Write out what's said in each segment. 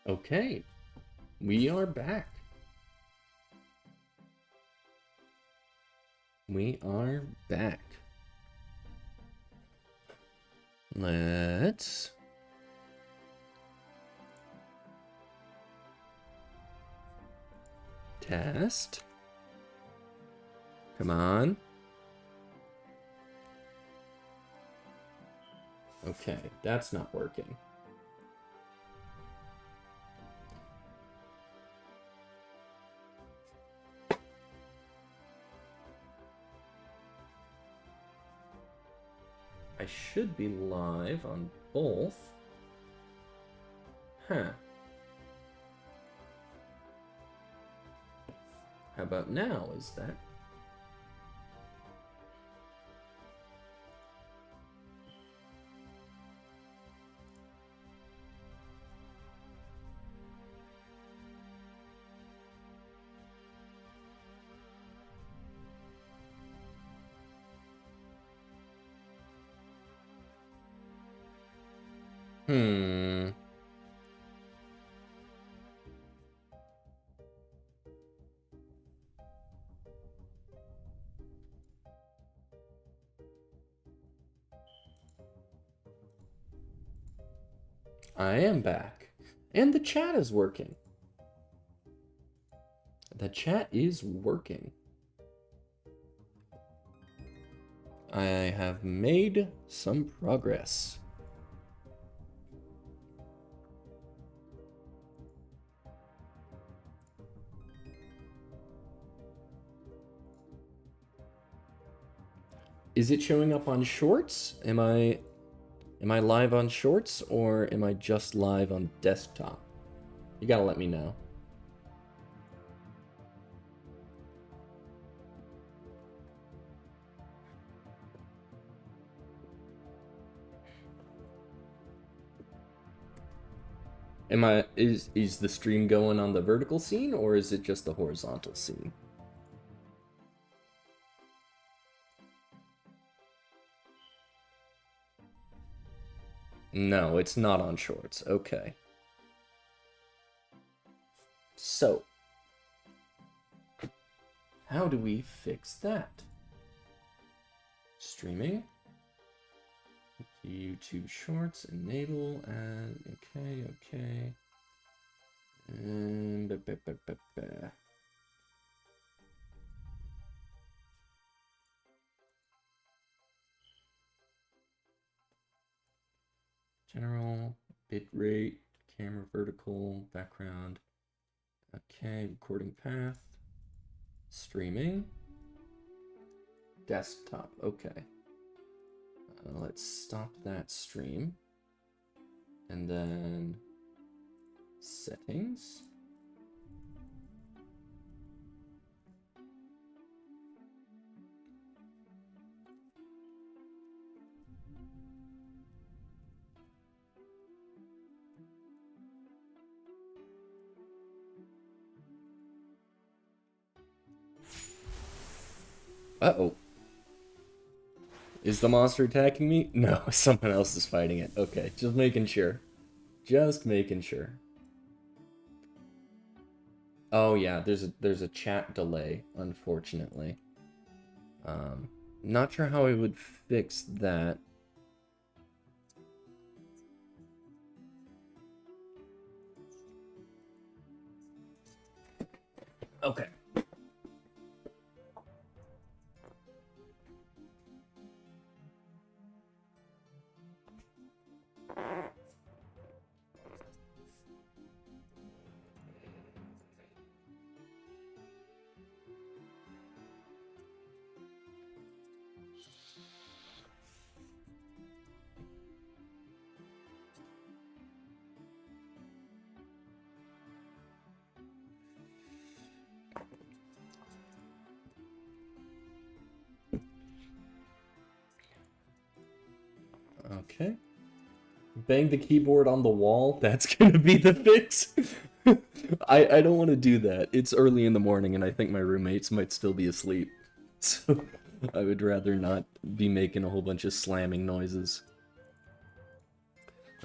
Okay, we are back. We are back. Let's test. Come on. Okay, that's not working. I should be live on both. Huh. How about now? Is that? I am back. And the chat is working. The chat is working. I have made some progress. Is it showing up on Shorts? Am I live on Shorts, or am I just live on desktop? You gotta let me know. Is the stream going on the vertical scene, or is it just the horizontal scene? No, it's not on Shorts. Okay. So, how do we fix that? Streaming. YouTube Shorts, enable, and okay. And general, bitrate, camera vertical, background. Okay, recording path. Streaming. Desktop, okay. Let's stop that stream. And then settings. Uh-oh. Is the monster attacking me? No, someone else is fighting it. Okay, just making sure. Just making sure. Oh yeah, there's a chat delay, unfortunately. Not sure how I would fix that. Okay. Okay. Bang the keyboard on the wall. That's gonna be the fix. I don't want to do that. It's early in the morning, and I think my roommates might still be asleep. So I would rather not be making a whole bunch of slamming noises.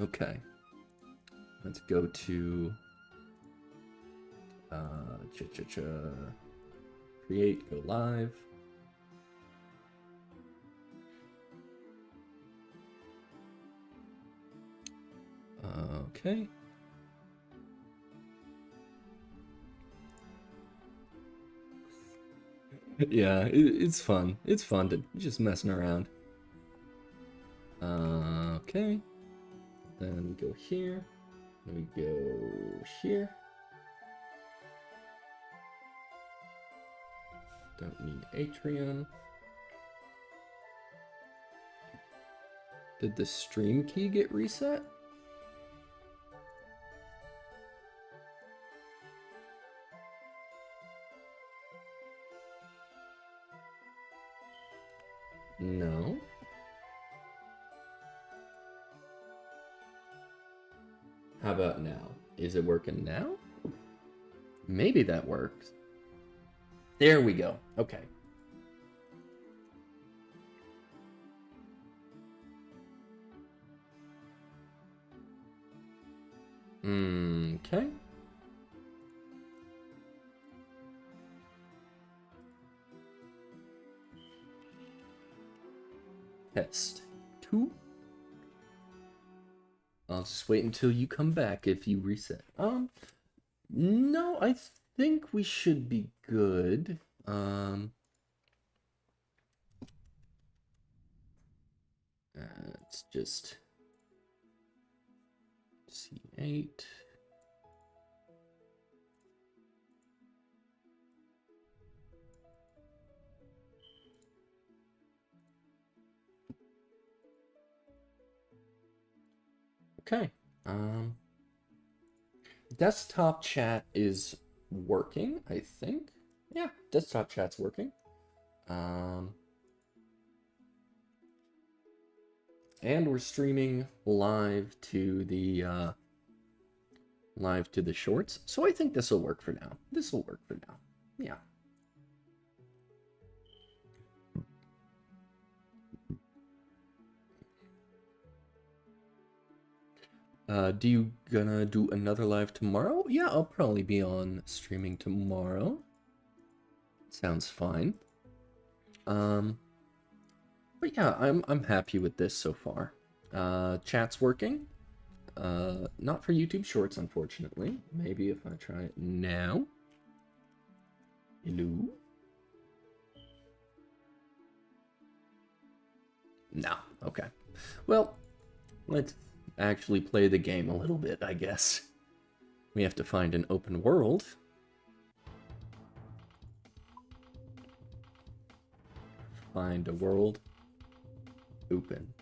Okay. Let's go to Create, go live. Okay. Yeah, it's fun. It's fun to just messing around. Okay. Then we go here. Then we go here. Don't need Atrium. Did the stream key get reset? No. How about now? Is it working now? Maybe that works. There we go. Okay. Okay. Test 2. I'll just wait until you come back if you reset. No, I think we should be good. It's just C8. Okay. Desktop chat is working, I think. Yeah, desktop chat's working. And we're streaming live to the shorts. So I think this will work for now. This will work for now. Yeah. Do you gonna do another live tomorrow? Yeah, I'll probably be on streaming tomorrow. Sounds fine. But yeah, I'm happy with this so far. Chat's working. Not for YouTube Shorts, unfortunately. Maybe if I try it now. Hello? No. Okay. Well, let's actually play the game a little bit, I guess. We have to find an open world. Find a world. Open.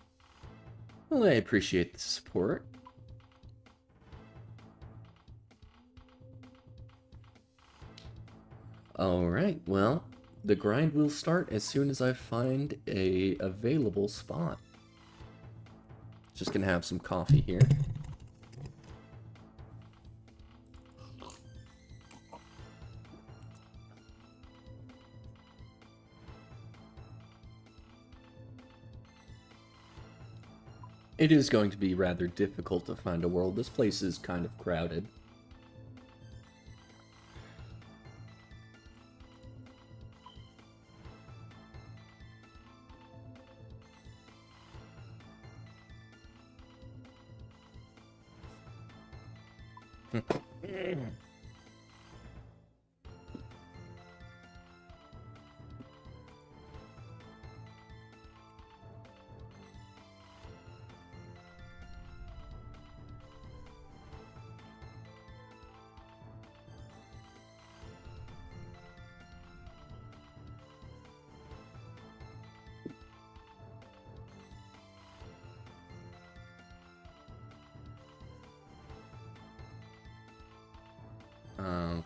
Well, I appreciate the support. Alright, well, the grind will start as soon as I find a available spot. Just gonna have some coffee here. It is going to be rather difficult to find a world. This place is kind of crowded.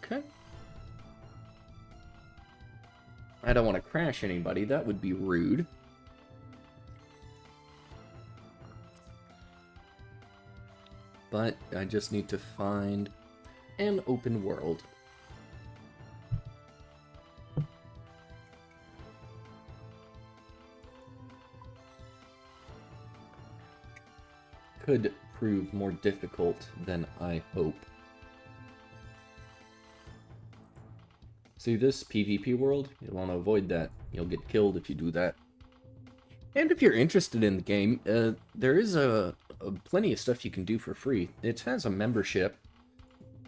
Okay. I don't want to crash anybody. That would be rude. But I just need to find an open world. Could prove more difficult than I hope. See this PvP world? You'll want to avoid that. You'll get killed if you do that. And if you're interested in the game, there is plenty of stuff you can do for free. It has a membership,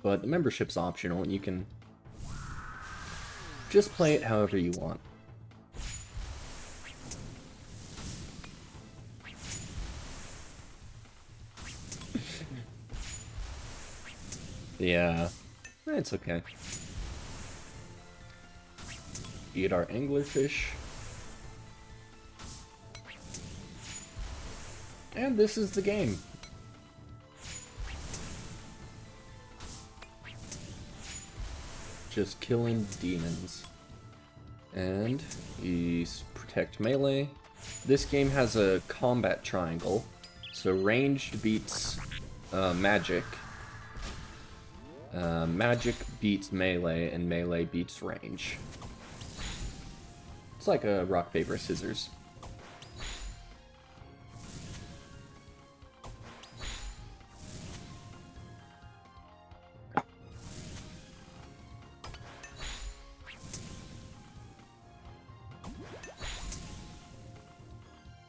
but the membership's optional, and you can just play it however you want. Yeah, it's okay. Eat our anglerfish. And this is the game. Just killing demons. And you protect melee. This game has a combat triangle. So ranged beats magic. Magic beats melee, and melee beats range. It's like a rock, paper, scissors.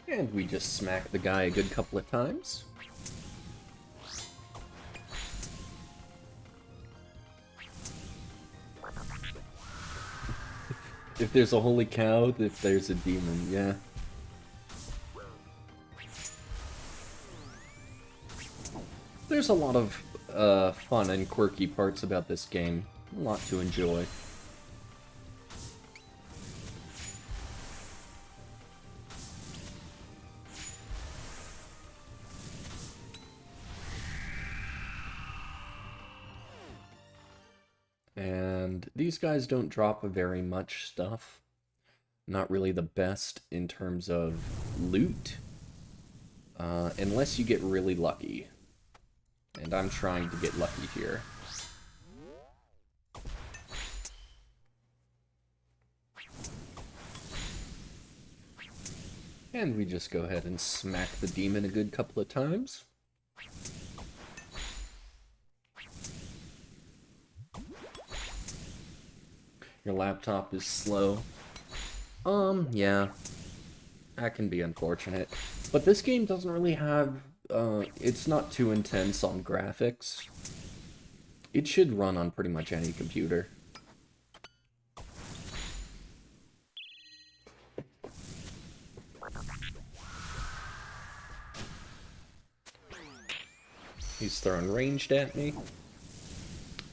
And we just smack the guy a good couple of times. If there's a holy cow, if there's a demon, yeah. There's a lot of fun and quirky parts about this game. A lot to enjoy. And these guys don't drop very much stuff. Not really the best in terms of loot. Unless you get really lucky. And I'm trying to get lucky here. And we just go ahead and smack the demon a good couple of times. Your laptop is slow. Yeah. That can be unfortunate. But this game doesn't really have, it's not too intense on graphics. It should run on pretty much any computer. He's throwing ranged at me.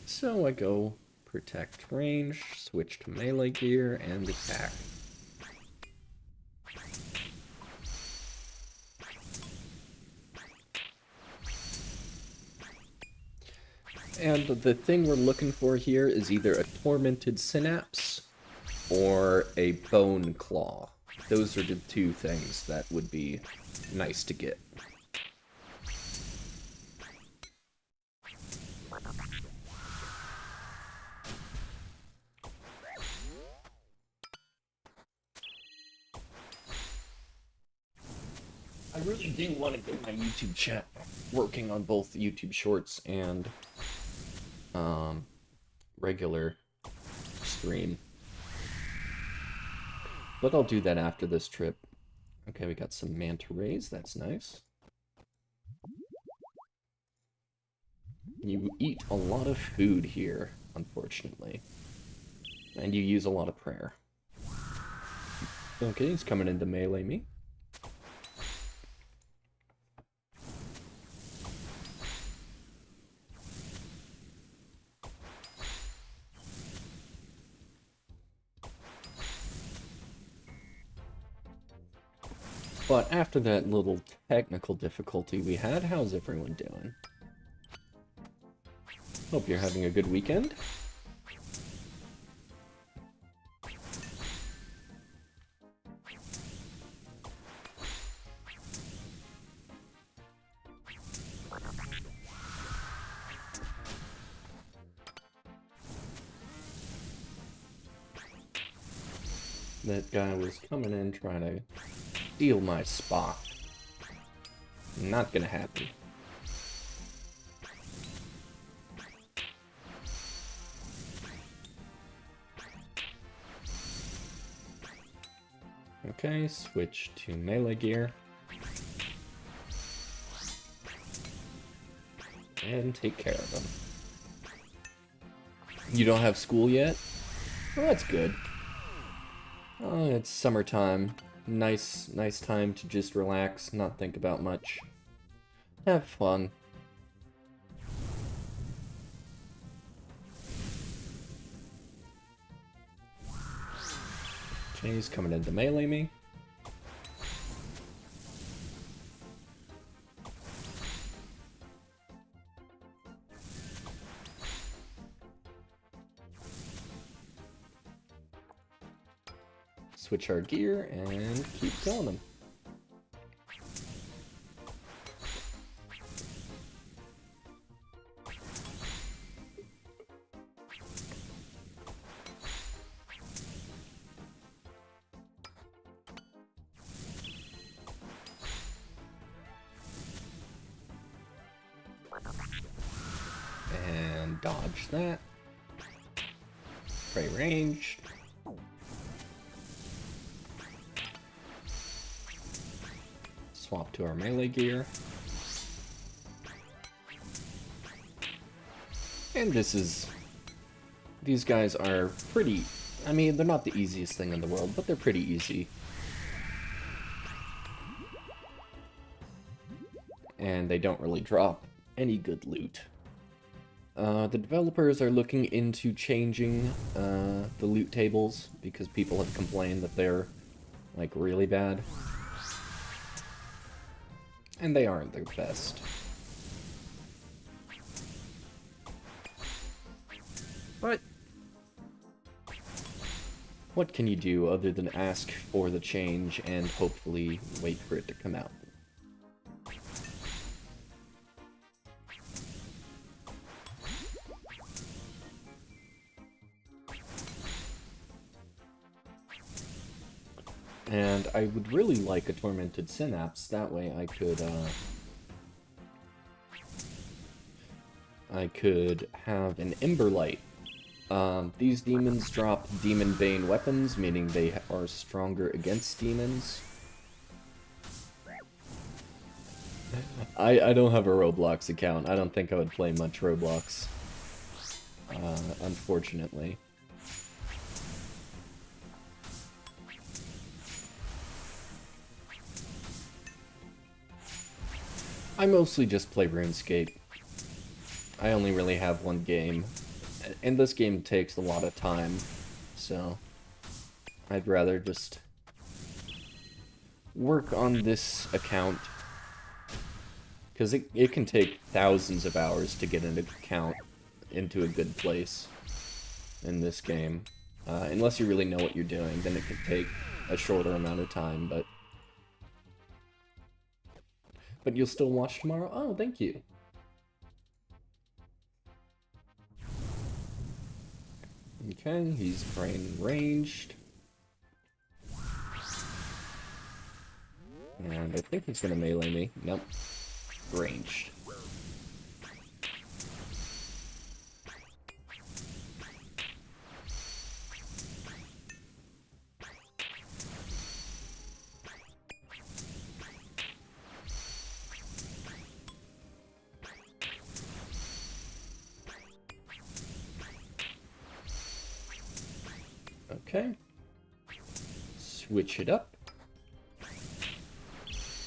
So I go protect range, switch to melee gear, and attack. And the thing we're looking for here is either a Tormented Synapse or a Bone Claw. Those are the two things that would be nice to get. I really do want to get my YouTube chat working on both YouTube Shorts and regular stream. But I'll do that after this trip. Okay, we got some manta rays, that's nice. You eat a lot of food here, unfortunately. And you use a lot of prayer. Okay, he's coming in to melee me. But after that little technical difficulty we had, how's everyone doing? Hope you're having a good weekend. That guy was coming in trying to steal my spot. Not gonna happen. Okay, switch to melee gear. And take care of them. You don't have school yet? Well, that's good. Oh, it's summertime. Nice time to just relax, not think about much. Have fun. Okay, he's coming in to melee me. Switch our gear and keep killing them. And dodge that. Prey ranged. Swap to our melee gear. And these guys are pretty, I mean, they're not the easiest thing in the world, but they're pretty easy. And they don't really drop any good loot. The developers are looking into changing the loot tables because people have complained that they're, like, really bad. And they aren't their best. But what can you do other than ask for the change and hopefully wait for it to come out? And I would really like a Tormented Synapse, that way I could have an Ember Light. These demons drop Demon Bane weapons, meaning they are stronger against demons. I don't have a Roblox account. I don't think I would play much Roblox, unfortunately. I mostly just play RuneScape. I only really have one game, and this game takes a lot of time, so I'd rather just work on this account, because it can take thousands of hours to get an account into a good place in this game. Unless you really know what you're doing, then it could take a shorter amount of time, but you'll still watch tomorrow? Oh, thank you. Okay, he's praying ranged. And I think he's gonna melee me. Nope. Ranged. Okay. Switch it up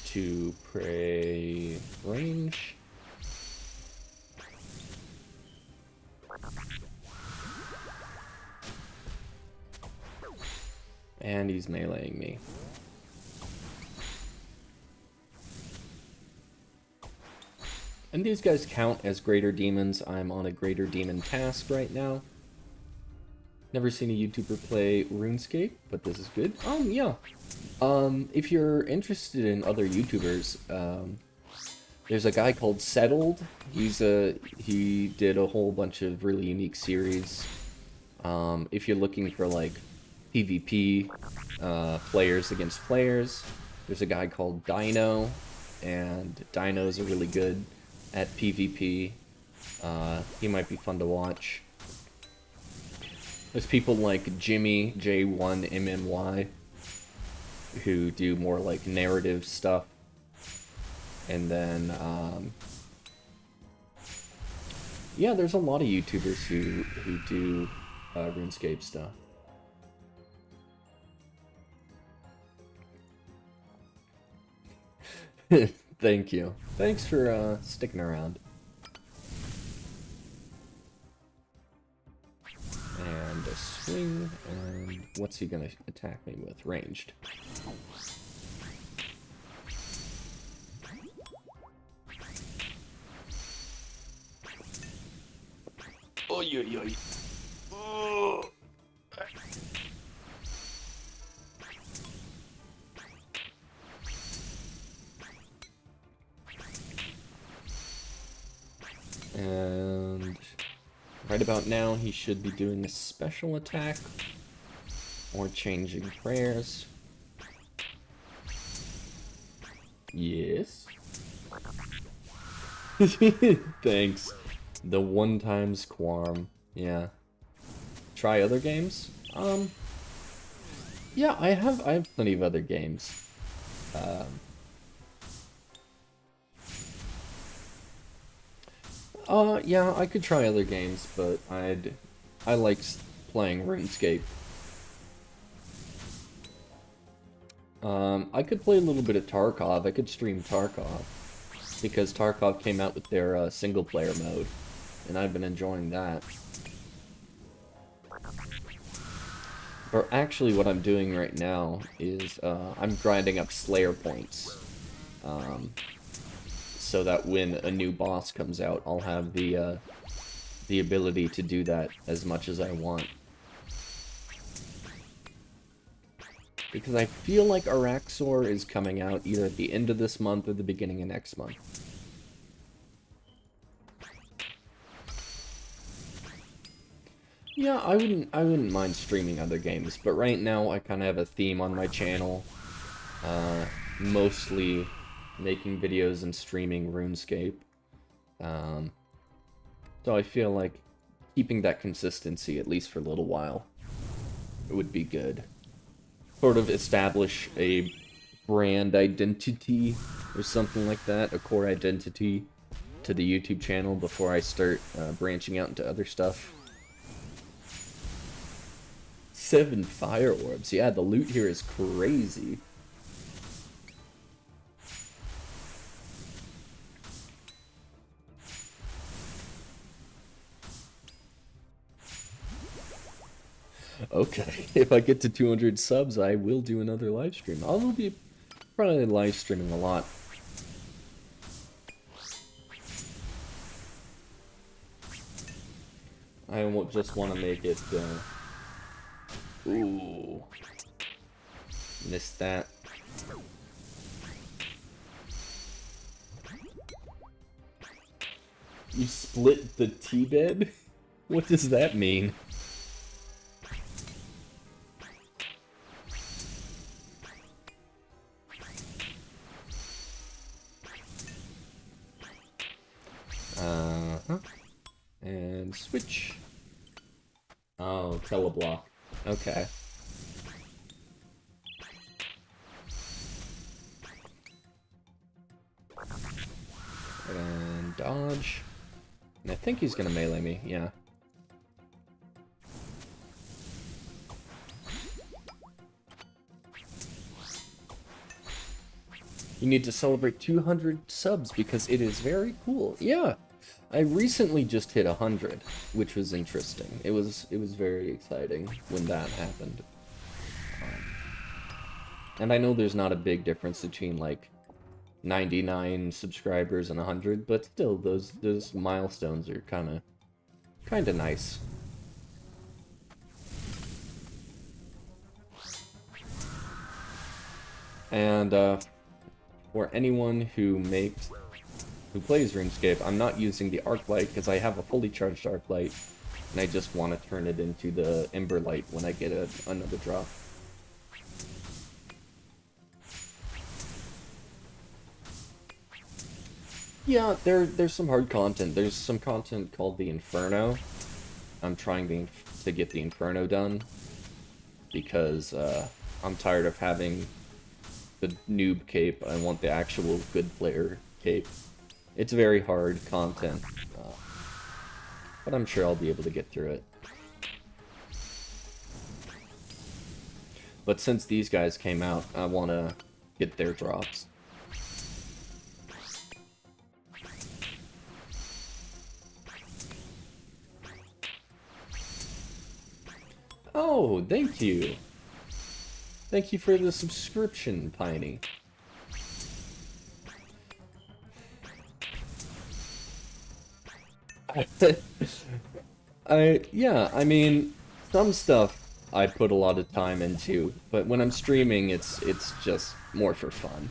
to prey range. And he's meleeing me. And these guys count as greater demons. I'm on a greater demon task right now. Never seen a YouTuber play RuneScape, but this is good. Yeah. If you're interested in other YouTubers, there's a guy called Settled. He did a whole bunch of really unique series. If you're looking for like PvP, players against players, there's a guy called Dino, and Dinos are really good at PvP. He might be fun to watch. There's people like Jimmy J1MMY. who do more like narrative stuff, and then yeah, there's a lot of YouTubers who do RuneScape stuff. Thank you. Thanks for sticking around. And a swing, and what's he gonna attack me with? Ranged. Oy, oy, oy. Oh. And right about now, he should be doing a special attack or changing prayers. Yes. Thanks. The one times Quarm. Yeah. Try other games? Yeah, I have plenty of other games. Yeah, I could try other games, but I like playing RuneScape. I could play a little bit of Tarkov. I could stream Tarkov, because Tarkov came out with their single-player mode, and I've been enjoying that. Or actually, what I'm doing right now is I'm grinding up Slayer points, so that when a new boss comes out, I'll have the ability to do that as much as I want. Because I feel like Araxor is coming out either at the end of this month or the beginning of next month. Yeah, I wouldn't mind streaming other games, but right now I kind of have a theme on my channel. Mostly making videos and streaming RuneScape. So I feel like keeping that consistency, at least for a little while, would be good. Sort of establish a brand identity or something like that, a core identity to the YouTube channel before I start branching out into other stuff. 7 fire orbs. Yeah, the loot here is crazy. Okay, if I get to 200 subs, I will do another live stream. I will be probably live streaming a lot. I won't just want to make it, Ooh. Missed that. You split the T-bed? What does that mean? And switch. Oh, teleblock. Okay. And dodge. And I think he's gonna melee me, yeah. You need to celebrate 200 subs because it is very cool. Yeah. I recently just hit 100, which was interesting. It was very exciting when that happened. And I know there's not a big difference between like 99 subscribers and 100, but still those milestones are kind of nice. And for anyone who plays RuneScape, I'm not using the arc light because I have a fully charged arc light, and I just want to turn it into the ember light when I get another drop. Yeah, there's some hard content. There's some content called the Inferno. I'm trying to get the Inferno done because I'm tired of having the noob cape. I want the actual good player cape. It's very hard content, but I'm sure I'll be able to get through it. But since these guys came out, I want to get their drops. Oh, thank you. Thank you for the subscription, Piney. Yeah, I mean, some stuff I put a lot of time into, but when I'm streaming, it's just more for fun.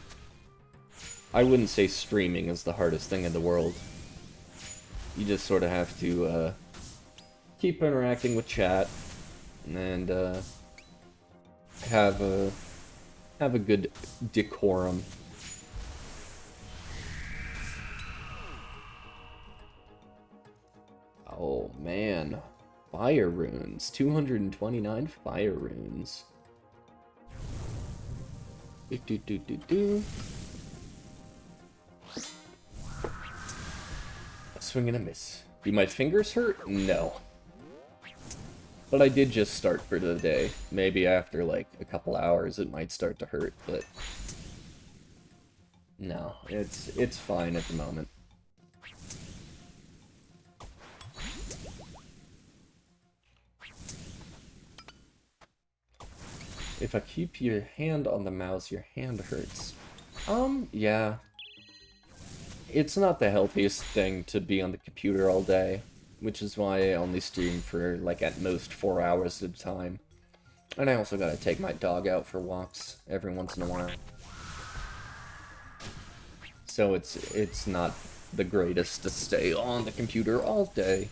I wouldn't say streaming is the hardest thing in the world. You just sort of have to keep interacting with chat and have a good decorum. Oh man, fire runes, 229 fire runes. A swing and a miss. Do my fingers hurt? No. But I did just start for the day. Maybe after like a couple hours it might start to hurt, but no, it's fine at the moment. If I keep your hand on the mouse, your hand hurts. Yeah. It's not the healthiest thing to be on the computer all day, which is why I only stream for, like, at most 4 hours at a time. And I also gotta take my dog out for walks every once in a while. So it's not the greatest to stay on the computer all day.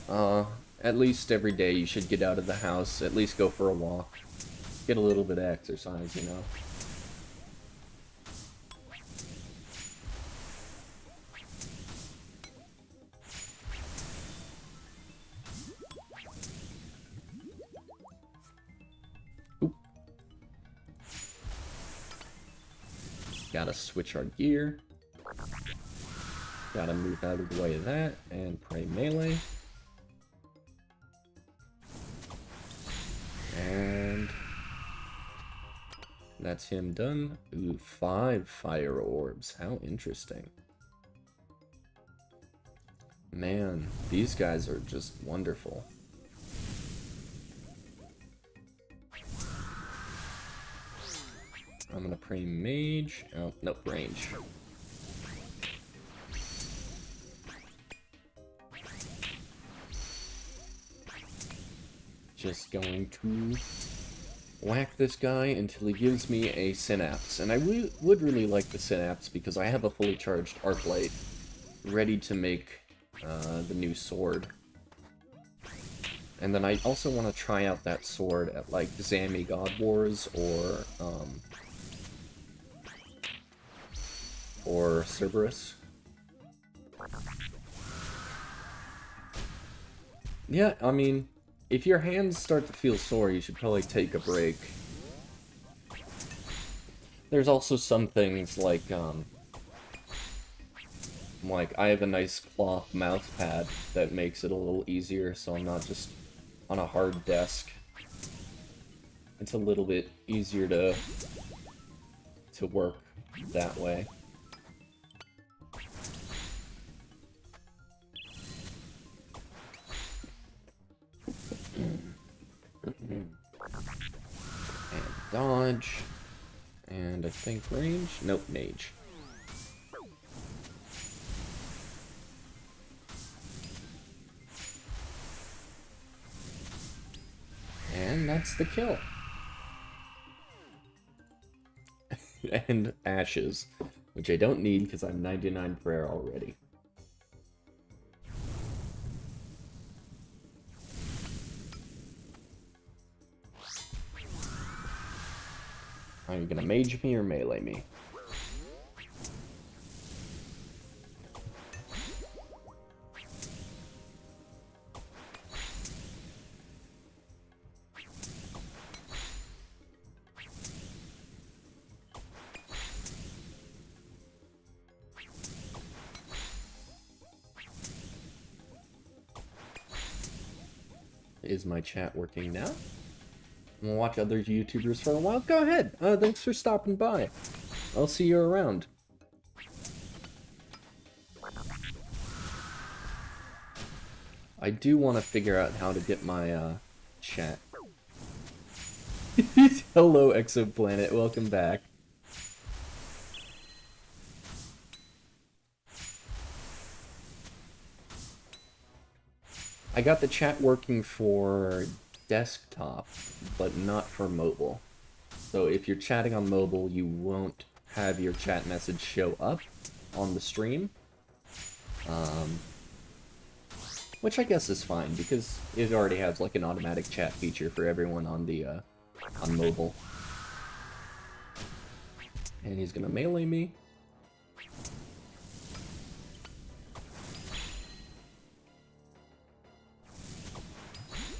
At least every day you should get out of the house, at least go for a walk. Get a little bit of exercise, you know. Oop. Gotta switch our gear. Gotta move out of the way of that and pray melee. And that's him done. Ooh, 5 fire orbs. How interesting. Man, these guys are just wonderful. I'm gonna pray mage. Oh, nope, range. Just going to whack this guy until he gives me a synapse. And I would really like the synapse because I have a fully charged arc light ready to make the new sword. And then I also want to try out that sword at like Zami God Wars or Cerberus. Yeah, I mean, if your hands start to feel sore, you should probably take a break. There's also some things like I have a nice cloth mouse pad that makes it a little easier, so I'm not just on a hard desk. It's a little bit easier to work that way. And dodge. And I think range? Nope, mage. And that's the kill. And ashes, which I don't need because I'm 99 prayer already. Are you gonna mage me or melee me? Is my chat working now? I'm gonna watch other YouTubers for a while. Go ahead. Thanks for stopping by. I'll see you around. I do want to figure out how to get my chat. Hello, Exoplanet. Welcome back. I got the chat working for desktop, but not for mobile. So if you're chatting on mobile, you won't have your chat message show up on the stream. Which I guess is fine, because it already has like an automatic chat feature for everyone on the on mobile. And he's gonna melee me.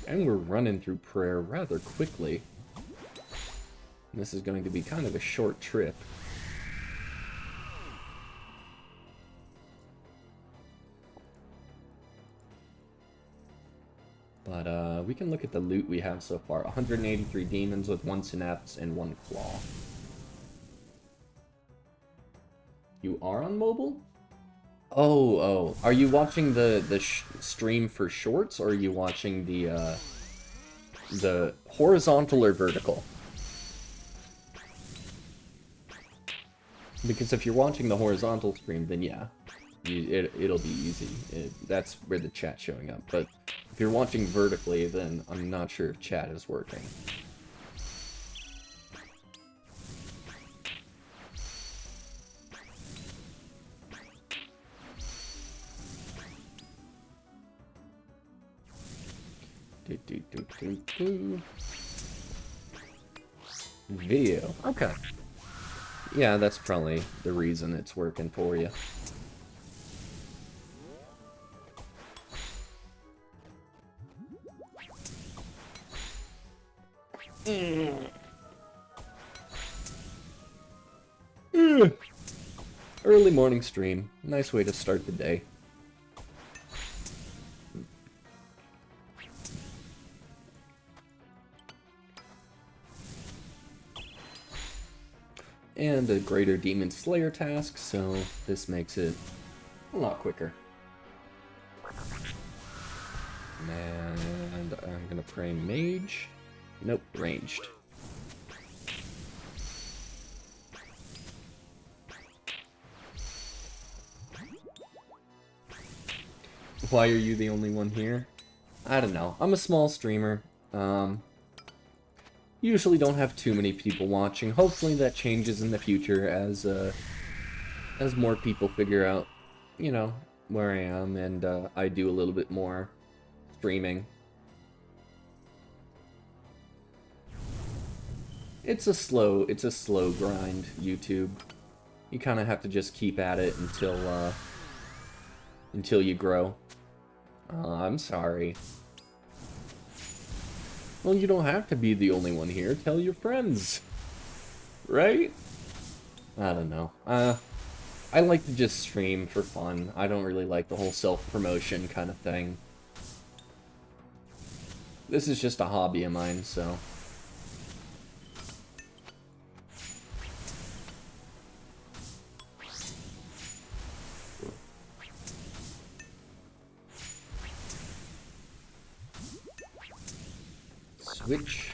And we're running through prayer rather quickly. And this is going to be kind of a short trip. But we can look at the loot we have so far. 183 demons with 1 synapse and 1 claw. You are on mobile? Oh. Are you watching the stream for shorts, or are you watching the horizontal or vertical? Because if you're watching the horizontal stream, then yeah, it'll be easy. That's where the chat's showing up. But if you're watching vertically, then I'm not sure if chat is working. Video. Okay. Yeah, that's probably the reason it's working for you. Early morning stream. Nice way to start the day. And a greater Demon Slayer task, so this makes it a lot quicker. And I'm gonna pray Mage. Nope, ranged. Why are you the only one here? I don't know. I'm a small streamer. Usually don't have too many people watching. Hopefully that changes in the future as more people figure out, you know, where I am, and I do a little bit more streaming. It's a slow grind, YouTube. You kind of have to just keep at it until you grow. I'm sorry. Well, you don't have to be the only one here. Tell your friends. Right? I don't know. I like to just stream for fun. I don't really like the whole self-promotion kind of thing. This is just a hobby of mine, so... Switch.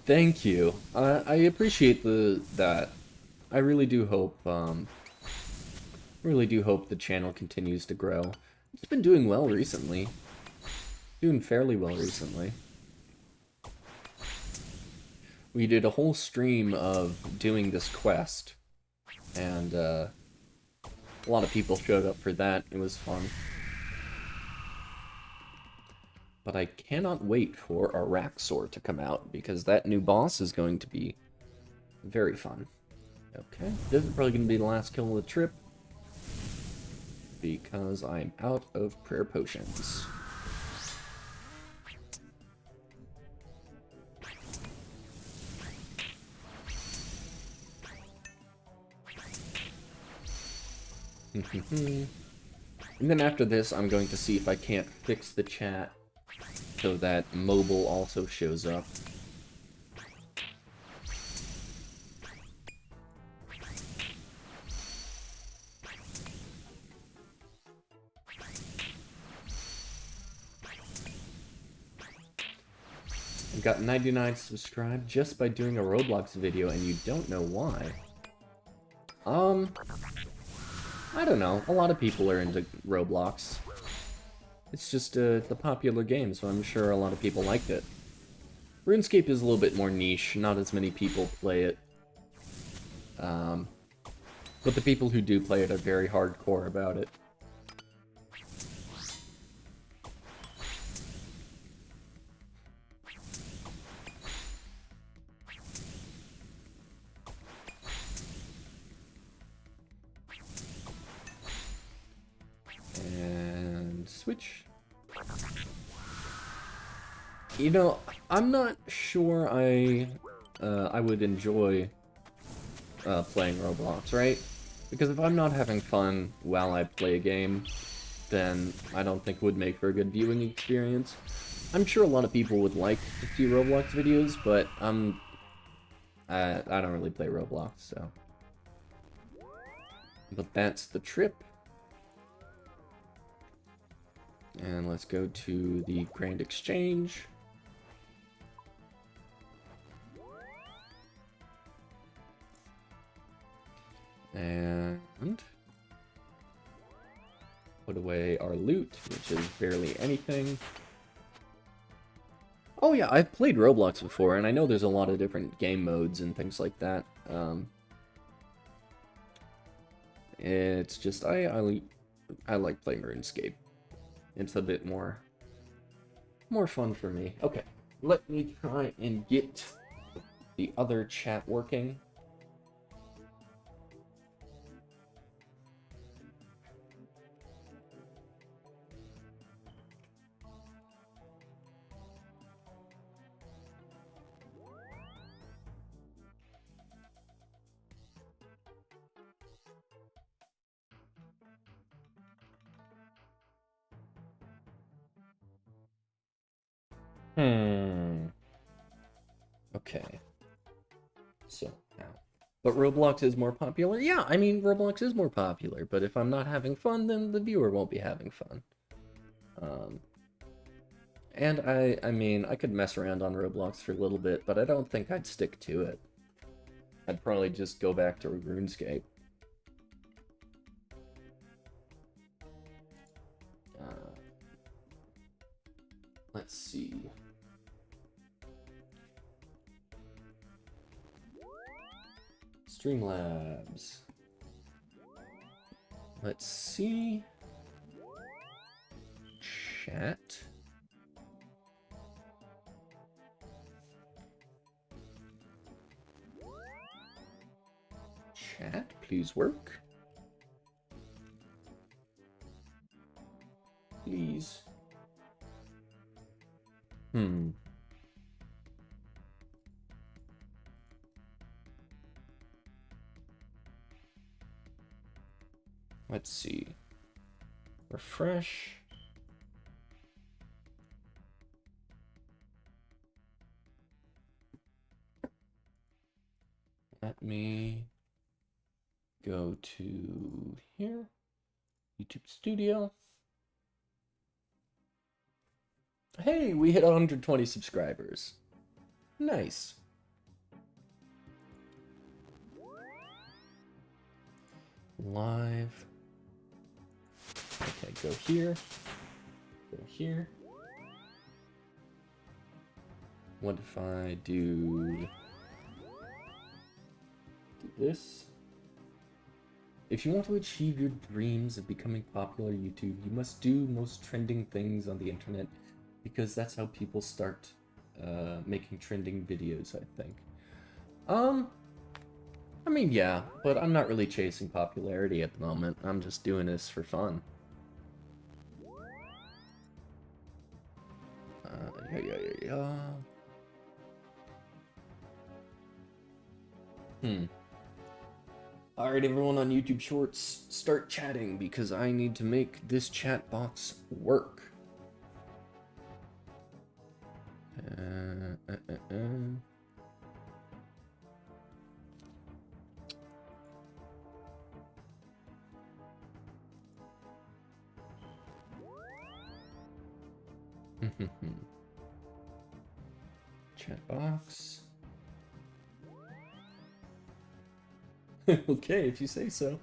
Thank you. I appreciate that. I really do hope the channel continues to grow. It's been doing well recently. Doing fairly well recently. We did a whole stream of doing this quest, and a lot of people showed up for that. It was fun. But I cannot wait for Araxor to come out, because that new boss is going to be very fun. Okay, this is probably going to be the last kill of the trip, because I'm out of prayer potions. And then after this, I'm going to see if I can't fix the chat so that mobile also shows up. I got 99 subscribed just by doing a Roblox video, and you don't know why. I don't know. A lot of people are into Roblox. It's just it's a popular game, so I'm sure a lot of people liked it. RuneScape is a little bit more niche. Not as many people play it. But the people who do play it are very hardcore about it. And switch. You know, I'm not sure I would enjoy playing Roblox, right? Because if I'm not having fun while I play a game, then I don't think it would make for a good viewing experience. I'm sure a lot of people would like to see Roblox videos, but I don't really play Roblox, so. But that's the trip. And let's go to the Grand Exchange. And put away our loot, which is barely anything. Oh yeah, I've played Roblox before, and I know there's a lot of different game modes and things like that. It's just, I like playing RuneScape. It's a bit more fun for me. Okay, let me try and get the other chat working. Okay. So, now. But Roblox is more popular? Yeah, I mean, Roblox is more popular, but if I'm not having fun, then the viewer won't be having fun. And I mean, I could mess around on Roblox for a little bit, but I don't think I'd stick to it. I'd probably just go back to RuneScape. Let's see. Streamlabs. Let's see. Chat. Chat, please work. Please. Let's see. Refresh. Let me go to here. YouTube Studio. Hey, we hit 120 subscribers. Nice. Live. Okay, go here. Go here. What if I do this? If you want to achieve your dreams of becoming popular on YouTube, you must do most trending things on the internet, because that's how people start making trending videos, I think. I mean, yeah, but I'm not really chasing popularity at the moment. I'm just doing this for fun. Alright, everyone on YouTube Shorts, start chatting because I need to make this chat box work. Chat box. Okay, if you say so.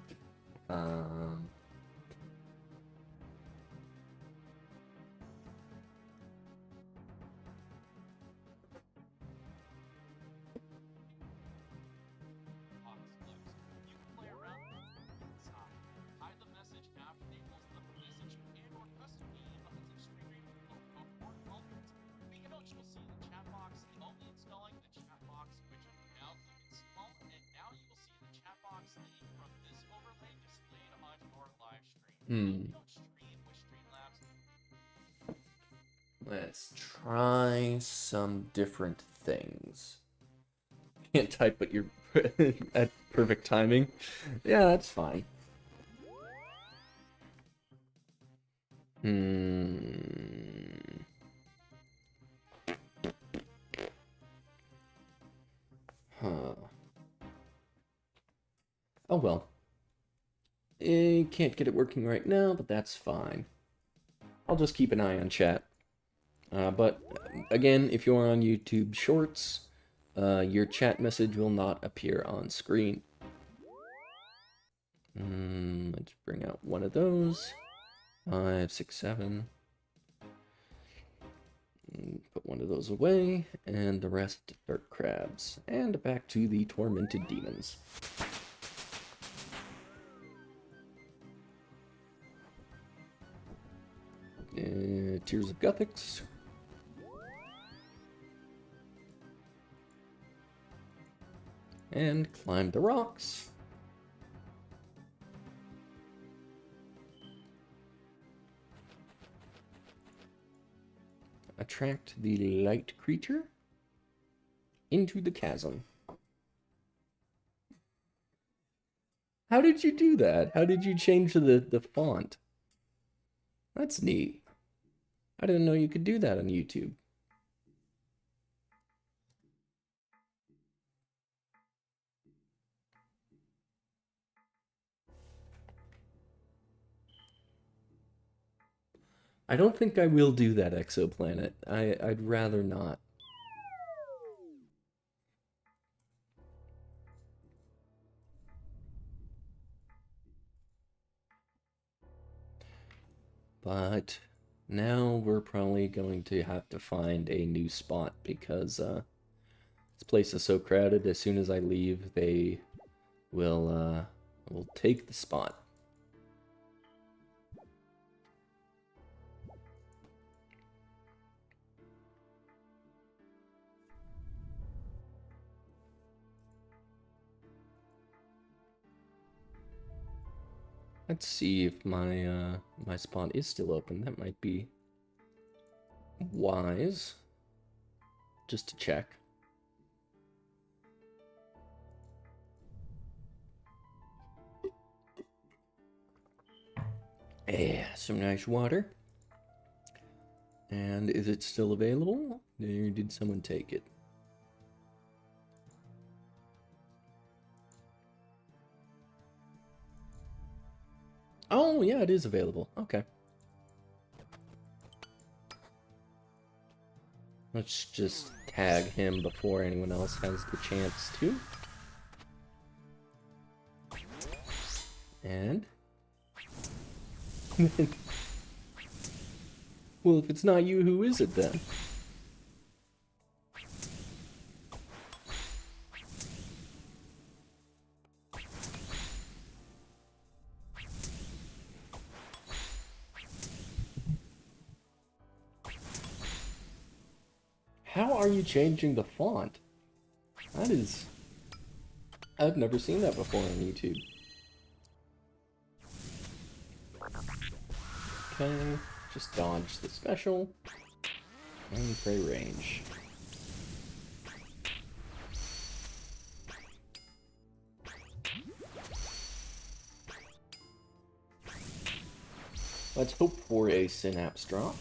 Let's try some different things. Can't type, but you're at perfect timing. Yeah, that's fine. Huh. Oh well. Can't get it working right now, but that's fine. I'll just keep an eye on chat. But again, if you're on YouTube Shorts, your chat message will not appear on screen. Let's bring out one of those. 5, 6, 7. Put one of those away, and the rest dirt crabs. And back to the tormented demons. Tears of Guthix. And climb the rocks. Attract the light creature into the chasm. How did you do that? How did you change the font? That's neat. I didn't know you could do that on YouTube. I don't think I will do that, Exoplanet. I'd rather not. But now we're probably going to have to find a new spot because this place is so crowded. As soon as I leave, they will take the spot. Let's see if my my spot is still open. That might be wise. Just to check. Yeah, some nice water. And is it still available? Or did someone take it? Oh, yeah, it is available. Okay. Let's just tag him before anyone else has the chance to. And... well, if it's not you, who is it then? How are you changing the font? That is... I've never seen that before on YouTube. Okay, just dodge the special. And prey range. Let's hope for a synapse drop.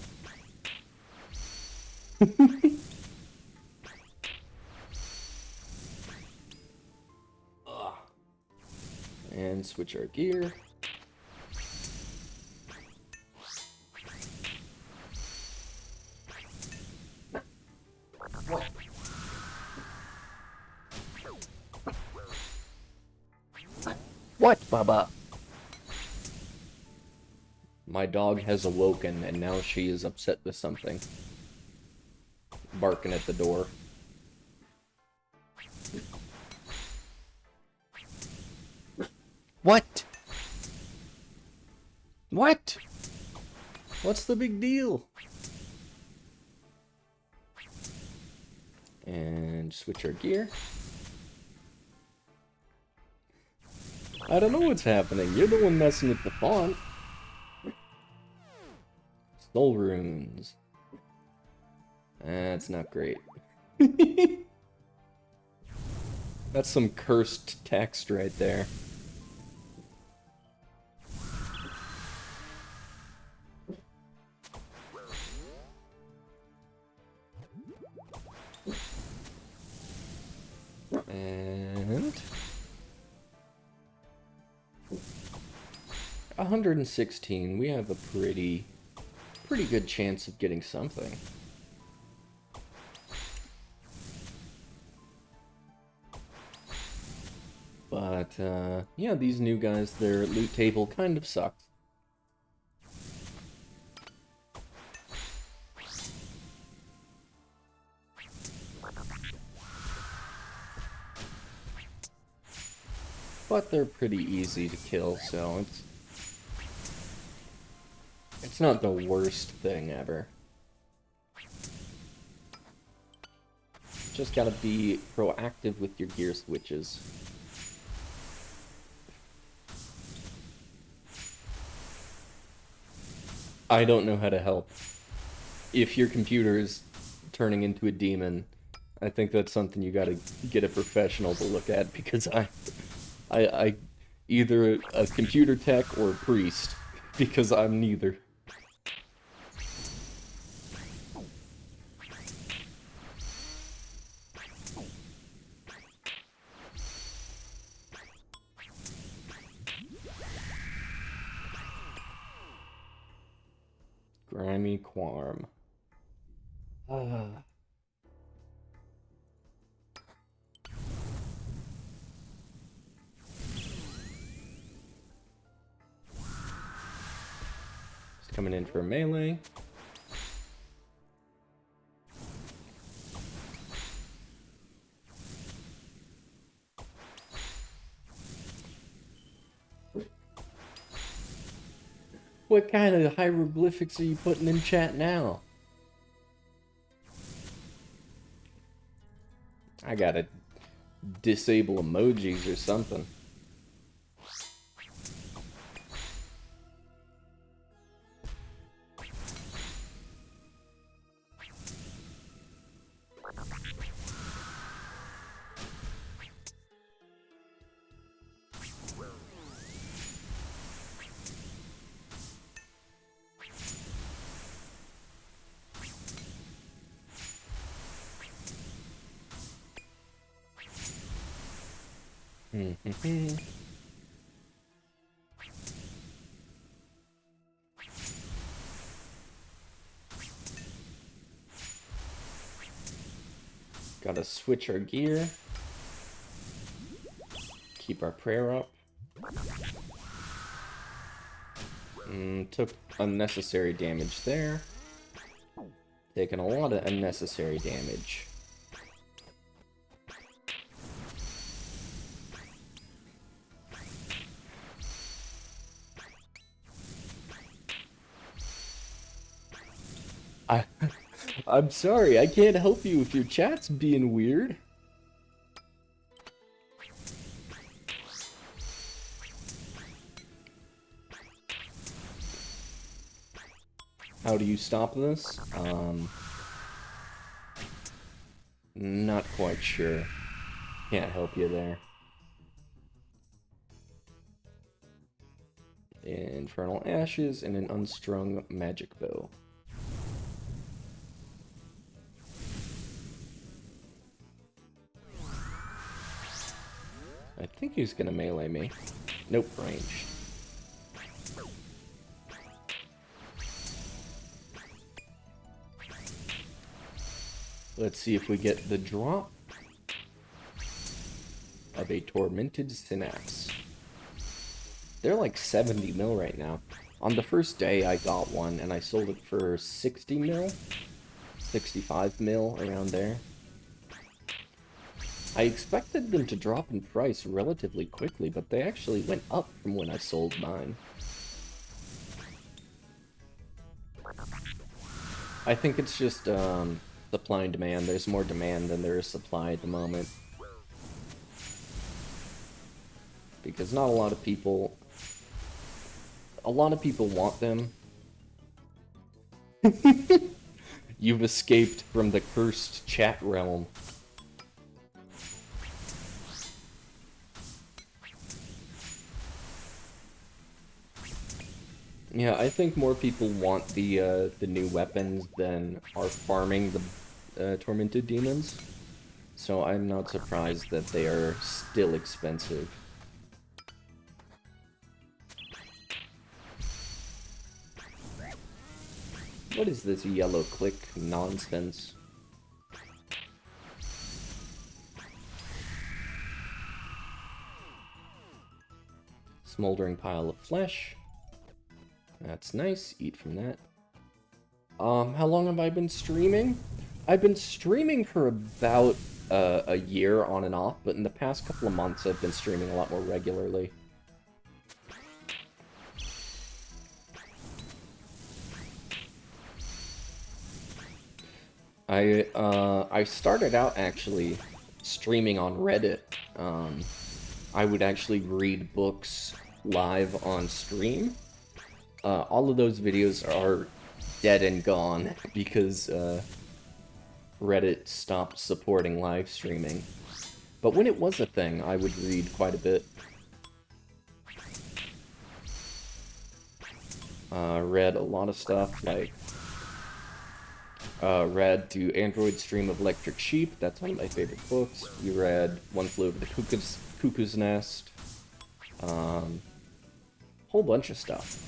And switch our gear. What, Bubba? My dog has awoken, and now she is upset with something. Barking at the door. What? What? What's the big deal? And switch our gear. I don't know what's happening. You're the one messing with the font. Soul runes. That's not great. That's some cursed text right there. And 116. We have a pretty good chance of getting something. But yeah, these new guys, their loot table kind of sucks. But they're pretty easy to kill, so it's not the worst thing ever. Just gotta be proactive with your gear switches. I don't know how to help. If your computer is turning into a demon, I think that's something you gotta get a professional to look at, because I either a computer tech or a priest, because I'm neither. Grimy Quarm. Just coming in for a melee. What kind of hieroglyphics are you putting in chat now? I gotta disable emojis or something. Gotta switch our gear. Keep our prayer up. Took unnecessary damage there. Taking a lot of unnecessary damage. I'm sorry, I can't help you if your chat's being weird. How do you stop this? Not quite sure. Can't help you there. Infernal Ashes, and an unstrung magic bow. I think he's gonna melee me. Nope, range. Let's see if we get the drop of a Tormented Synapse. They're like 70 mil right now. On the first day I got one and I sold it for 60 mil, 65 mil, around there. I expected them to drop in price relatively quickly, but they actually went up from when I sold mine. I think it's just supply and demand. There's more demand than there is supply at the moment. Because not a lot of people... A lot of people want them. You've escaped from the cursed chat realm. Yeah, I think more people want the new weapons than are farming the tormented demons. So I'm not surprised that they are still expensive. What is this yellow click nonsense? Smoldering pile of flesh. That's nice, eat from that. How long have I been streaming? I've been streaming for about a year on and off, but in the past couple of months I've been streaming a lot more regularly. I started out actually streaming on Reddit. I would actually read books live on stream. All of those videos are dead and gone because Reddit stopped supporting live streaming. But when it was a thing, I would read quite a bit. Read a lot of stuff, like read To Android Stream of Electric Sheep. That's one of my favorite books. We read One Flew Over the Cuckoo's Nest. Whole bunch of stuff.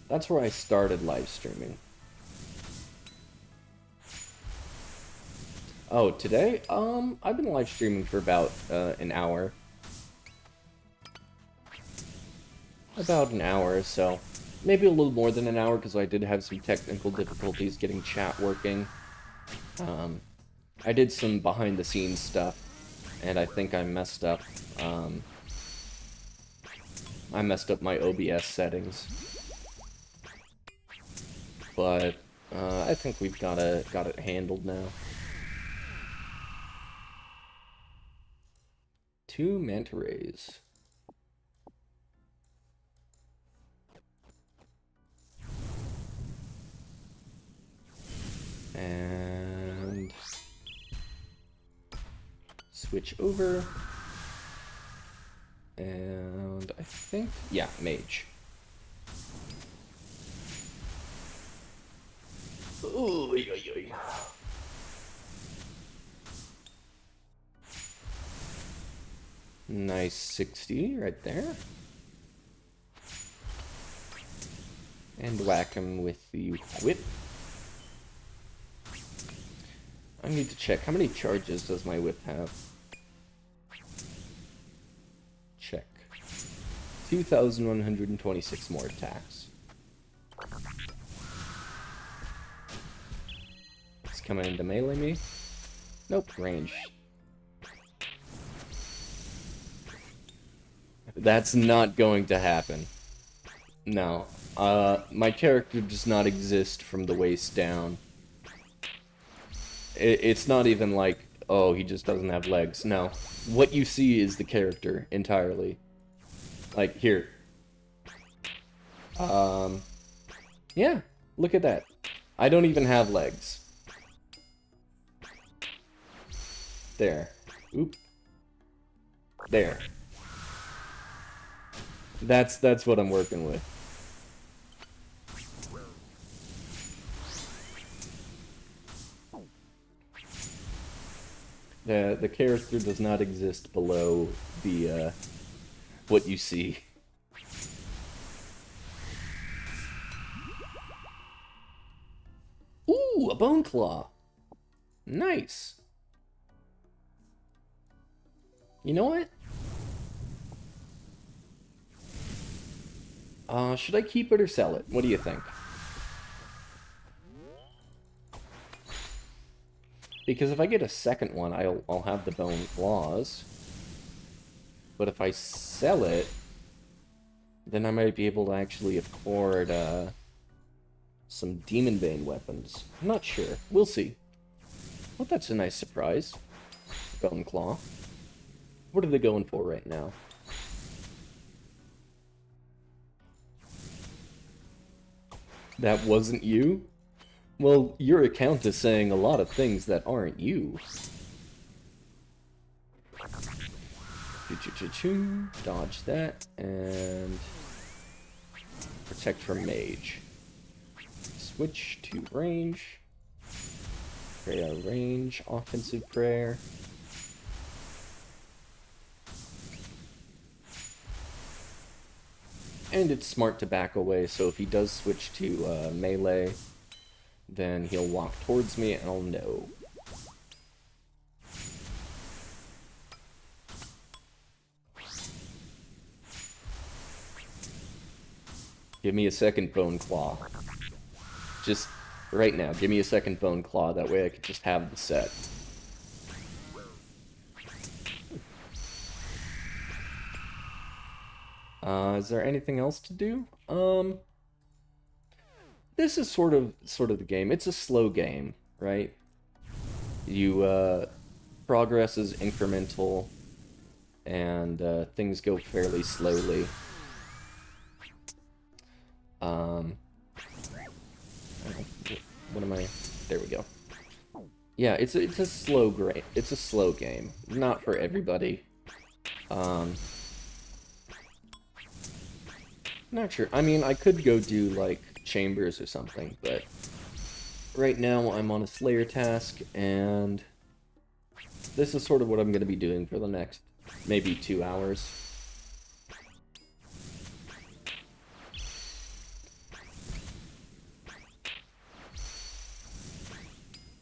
That's where I started live streaming. Oh, today? I've been live streaming for about an hour. About an hour or so. Maybe a little more than an hour, because I did have some technical difficulties getting chat working. I did some behind-the-scenes stuff, and I think I messed up. I messed up my OBS settings. But I think we've got it handled now. 2 manta rays. And switch over. And I think, yeah, mage. Ooh, oy, oy, oy. Nice 60 right there. And whack him with the whip. I need to check. How many charges does my whip have? Check. 2,126 more attacks. It's coming in to melee me. Nope, range. That's not going to happen. No. My character does not exist from the waist down. It's not even like, oh, he just doesn't have legs. No. What you see is the character entirely. Like, here. Yeah, look at that. I don't even have legs. There. Oop. There. That's what I'm working with. The character does not exist below the what you see. Ooh, a bone claw. Nice. You know what? Should I keep it or sell it? What do you think? Because if I get a second one, I'll have the bone claws. But if I sell it, then I might be able to actually afford some Demon Bane weapons. I'm not sure. We'll see. Well, that's a nice surprise. Bone claw. What are they going for right now? That wasn't you? Well, your account is saying a lot of things that aren't you. Dodge that, and protect from mage. Switch to range. Prayer range, offensive prayer. And it's smart to back away, so if he does switch to melee, then he'll walk towards me and I'll know. Give me a second bone claw. Just right now, give me a second bone claw, that way I could just have the set. Is there anything else to do? This is sort of the game. It's a slow game, right? You, progress is incremental, and things go fairly slowly. What am I? There we go. Yeah, it's a slow game. Not for everybody. Not sure. I mean, I could go do, like, chambers or something, but right now I'm on a Slayer task, and this is sort of what I'm going to be doing for the next maybe 2 hours.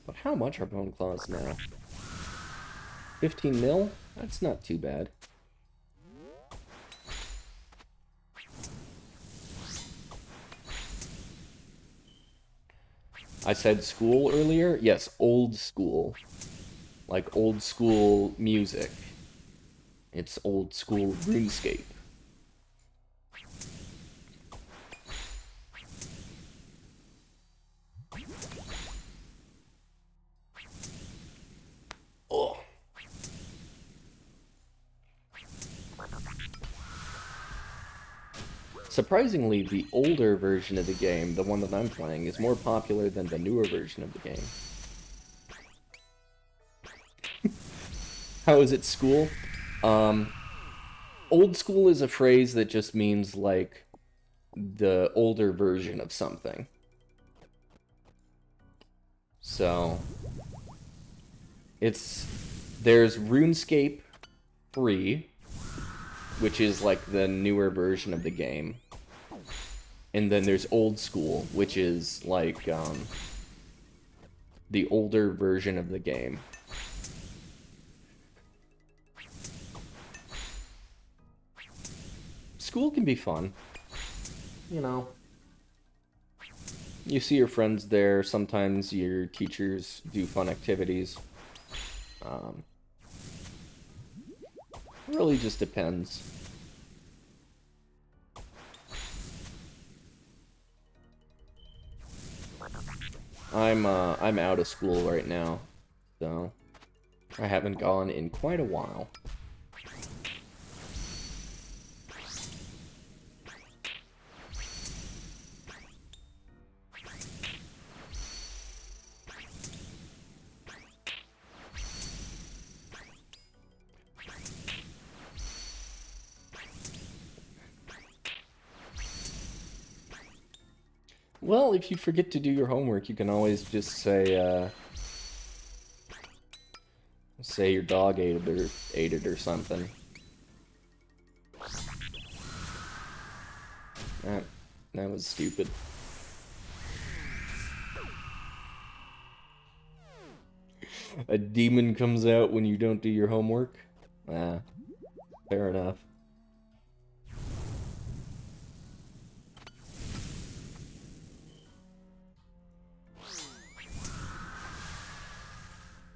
But how much are bone claws now? 15 mil? That's not too bad. I said school earlier? Yes, old school. Like old school music. It's old school RuneScape. Oh. Surprisingly, the older version of the game, the one that I'm playing, is more popular than the newer version of the game. How is it school? Old school is a phrase that just means, like, the older version of something. So, there's RuneScape 3, which is, like, the newer version of the game. And then there's old school, which is, like, the older version of the game. School can be fun. You know. You see your friends there, sometimes your teachers do fun activities. Really just depends. I'm out of school right now, so I haven't gone in quite a while. Well, if you forget to do your homework, you can always just say your dog ate it or something. That was stupid. A demon comes out when you don't do your homework? Ah, fair enough.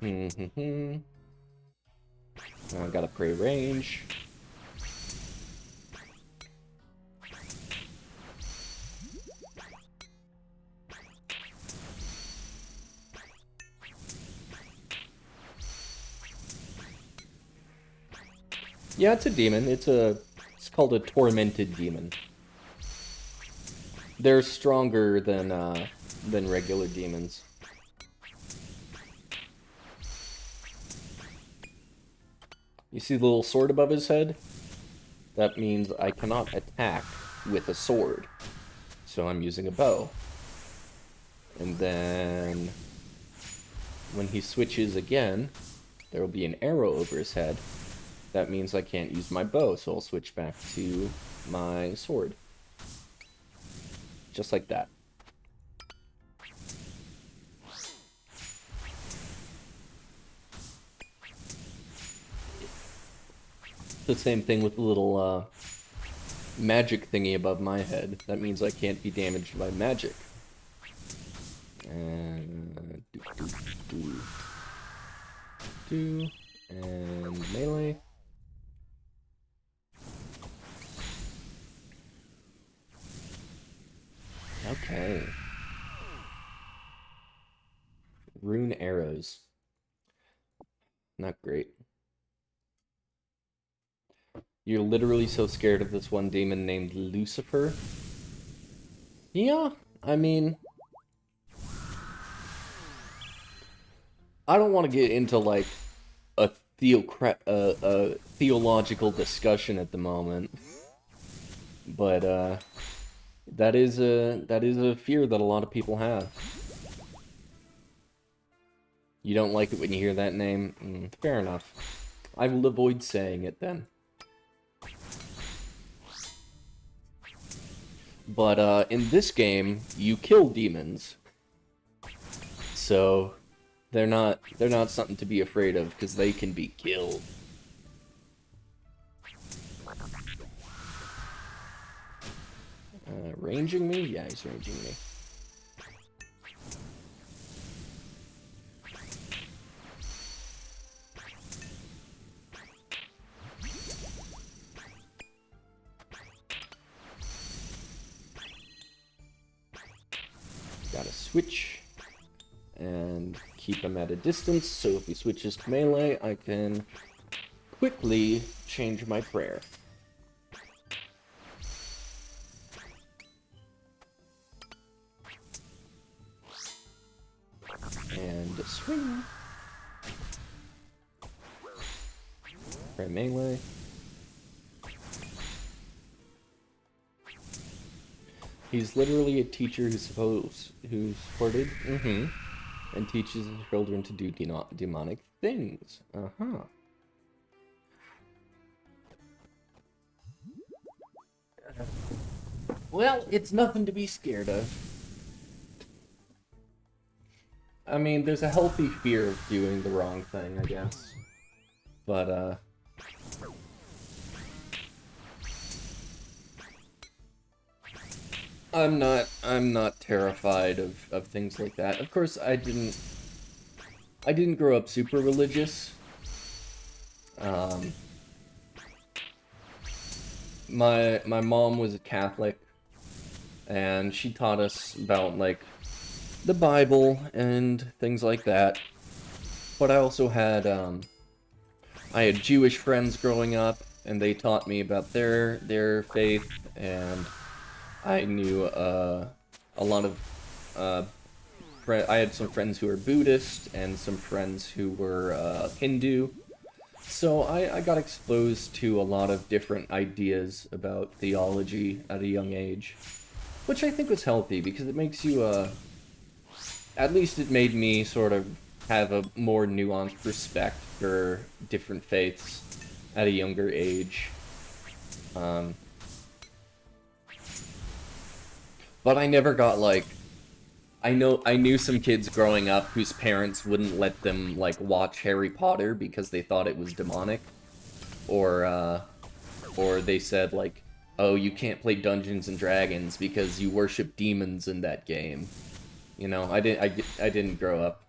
I gotta pray range. Yeah, it's a demon. It's called a tormented demon. They're stronger than regular demons. You see the little sword above his head? That means I cannot attack with a sword. So I'm using a bow. And then when he switches again, there will be an arrow over his head. That means I can't use my bow, so I'll switch back to my sword. Just like that. The same thing with the little magic thingy above my head. That means I can't be damaged by magic. And and melee. Okay. Rune arrows. Not great. You're literally so scared of this one demon named Lucifer? Yeah, I mean... I don't want to get into, like, a theological discussion at the moment. But, that is a fear that a lot of people have. You don't like it when you hear that name? Fair enough. I will avoid saying it then. But, in this game, you kill demons. So, they're not something to be afraid of, because they can be killed. Ranging me? Yeah, he's ranging me. Gotta switch and keep him at a distance, so if he switches to melee, I can quickly change my prayer. And swing. Pray melee. He's literally a teacher who's supported, and teaches his children to do demonic things. Well, it's nothing to be scared of. I mean, there's a healthy fear of doing the wrong thing, I guess. But, I'm not terrified of things like that. Of course, I didn't grow up super religious. My mom was a Catholic, and she taught us about, like, the Bible and things like that. But I also had, I had Jewish friends growing up, and they taught me about their faith, and I knew a lot of I had some friends who were Buddhist and some friends who were Hindu. So I got exposed to a lot of different ideas about theology at a young age. which I think was healthy because it makes you, at least it made me sort of have a more nuanced respect for different faiths at a younger age. Um, but I never got, like, I knew some kids growing up whose parents wouldn't let them, like, watch Harry Potter because they thought it was demonic. Or they said, like, oh, you can't play Dungeons and Dragons because you worship demons in that game. You know, I didn't grow up.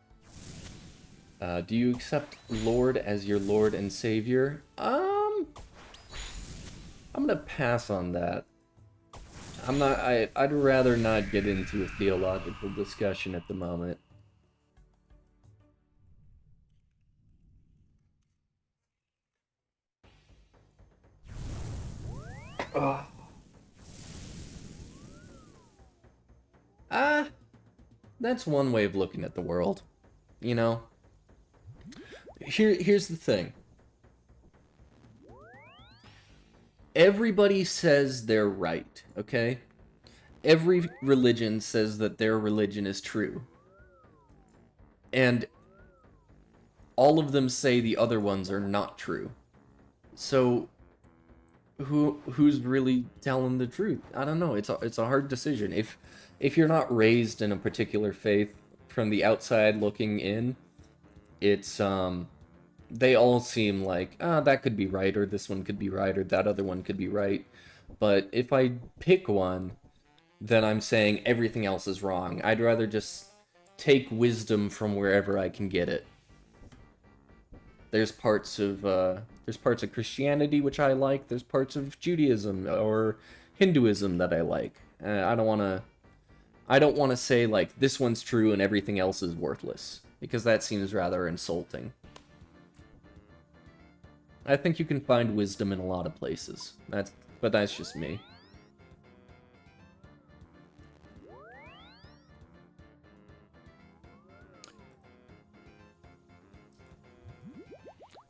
Do you accept Lord as your Lord and Savior? I'm gonna pass on that. I'd rather not get into a theological discussion at the moment. Ugh. Ah, that's one way of looking at the world. You know? Here's the thing. Everybody says they're right, okay? Every religion says that their religion is true. And all of them say the other ones are not true. So who's really telling the truth? I don't know. It's a hard decision. If you're not raised in a particular faith from the outside looking in, it's they all seem like, that could be right, or this one could be right, or that other one could be right. But if I pick one, then I'm saying everything else is wrong. I'd rather just take wisdom from wherever I can get it. There's parts of Christianity which I like. There's parts of Judaism or Hinduism that I like. I don't want to say like this one's true and everything else is worthless, because that seems rather insulting. I think you can find wisdom in a lot of places. But that's just me.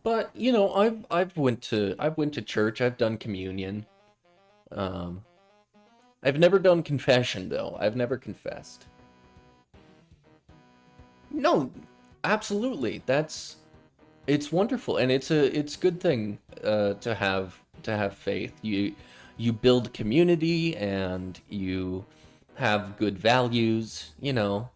But you know, I've went to church. I've done communion. Um, I've never done confession though. I've never confessed. No, absolutely. It's wonderful, and it's a good thing to have faith. You build community and you have good values. You know,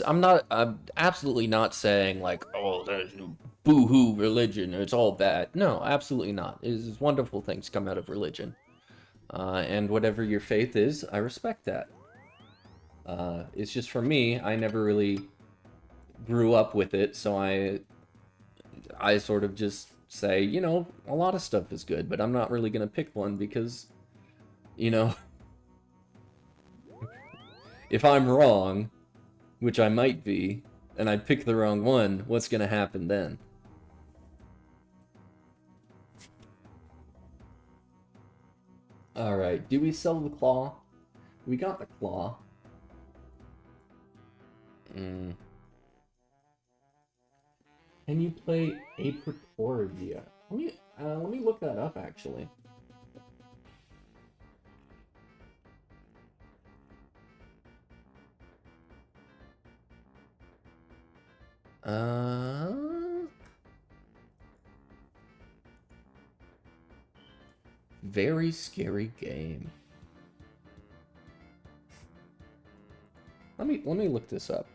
I'm absolutely not saying like, oh, there's no boo-hoo religion, it's all bad. No, absolutely not. It's wonderful things come out of religion. And whatever your faith is, I respect that. It's just for me, I never really grew up with it, so I sort of just say, you know, a lot of stuff is good, but I'm not really gonna pick one because, you know, if I'm wrong, which I might be, and I pick the wrong one, what's gonna happen then? Alright, do we sell the claw? We got the claw. Mm. Can you play Apricoria? Let me look that up actually. Very scary game. Let me look this up.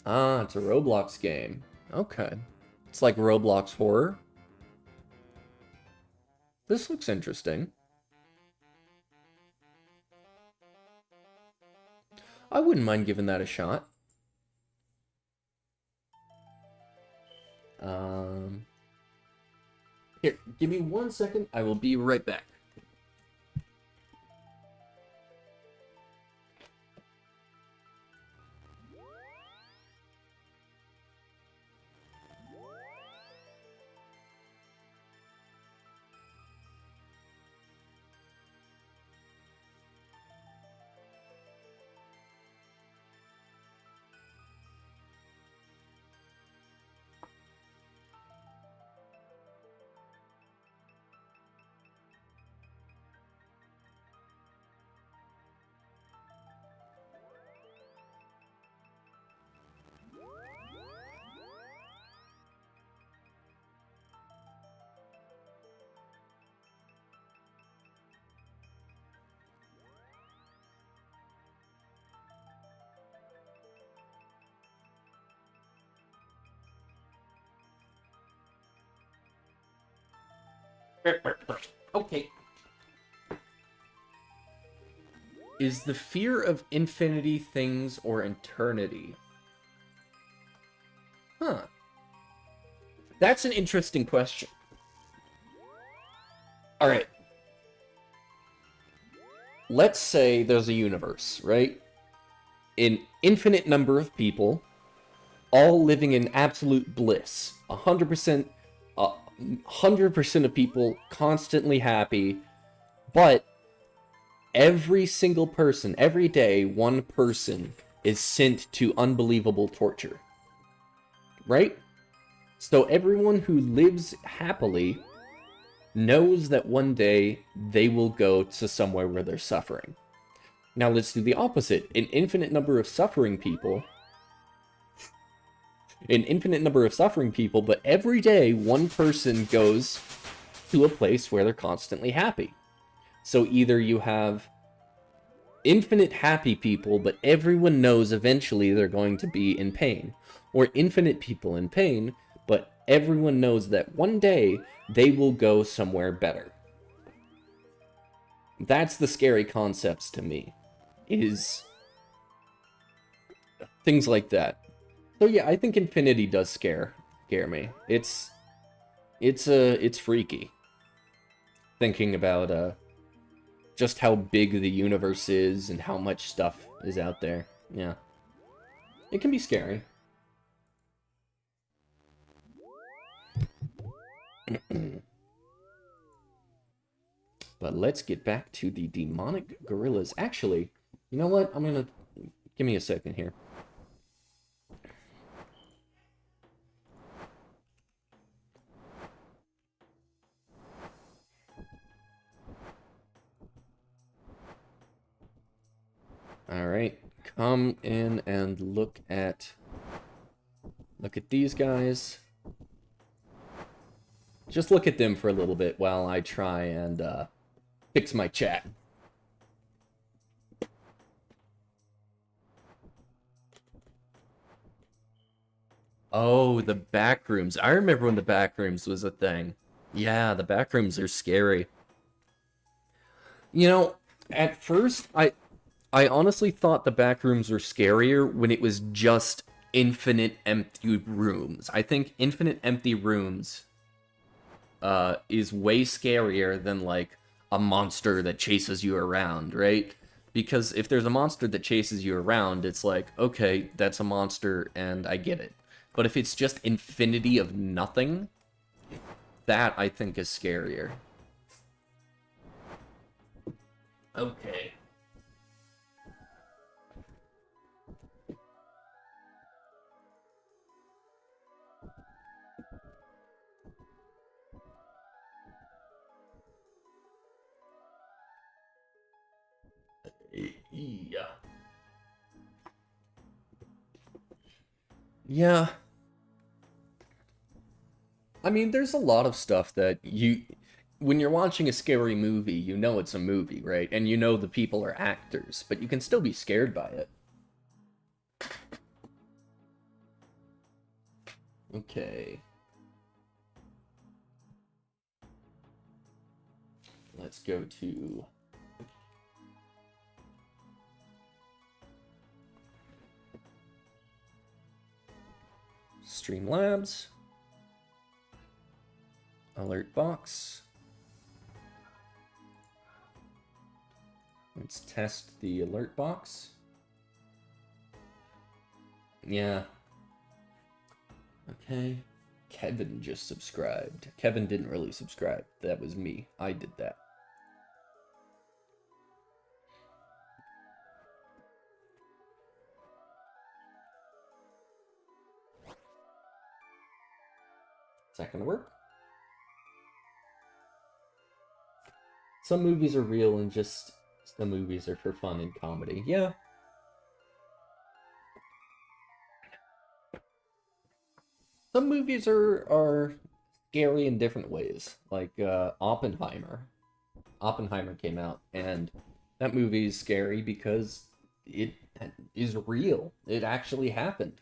Ah, it's a Roblox game. Okay. It's like Roblox horror. This looks interesting. I wouldn't mind giving that a shot. Here, give me 1 second. I will be right back. Okay. Is the fear of infinity things or eternity? Huh. That's an interesting question. Alright. Let's say there's a universe, right? An infinite number of people, all living in absolute bliss. 100%, 100% of people constantly happy, but every single person, every day, one person is sent to unbelievable torture. Right? So everyone who lives happily knows that one day they will go to somewhere where they're suffering. Now let's do the opposite. An infinite number of suffering people, but every day one person goes to a place where they're constantly happy. So either you have infinite happy people, but everyone knows eventually they're going to be in pain, or infinite people in pain, but everyone knows that one day they will go somewhere better. That's the scary concepts to me, is things like that. So yeah, I think infinity does scare me. It's freaky. Thinking about just how big the universe is and how much stuff is out there. Yeah. It can be scary. But let's get back to the demonic gorillas. Actually, you know what? Give me a second here. Alright, come in and look at these guys. Just look at them for a little bit while I try and fix my chat. Oh, the backrooms. I remember when the backrooms was a thing. Yeah, the backrooms are scary. You know, at first, I honestly thought the backrooms were scarier when it was just infinite empty rooms. I think infinite empty rooms is way scarier than, like, a monster that chases you around, right? Because if there's a monster that chases you around, it's like, okay, that's a monster, and I get it. But if it's just infinity of nothing, that, I think, is scarier. Okay. Yeah. Yeah. I mean, there's a lot of stuff that when you're watching a scary movie, you know it's a movie, right? And you know the people are actors, but you can still be scared by it. Okay. Let's go to Streamlabs. Alert box. Let's test the alert box. Yeah. Okay. Kevin just subscribed. Kevin didn't really subscribe. That was me. I did that. Is that gonna work? Some movies are real and just some movies are for fun and comedy. Yeah. Some movies are scary in different ways. Like Oppenheimer. Oppenheimer came out, and that movie is scary because it is real. It actually happened.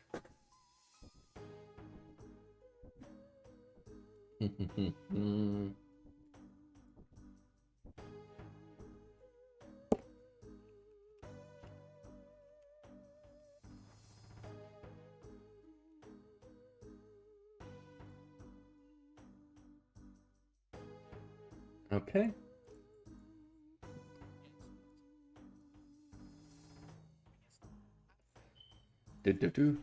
Okay. Do do do.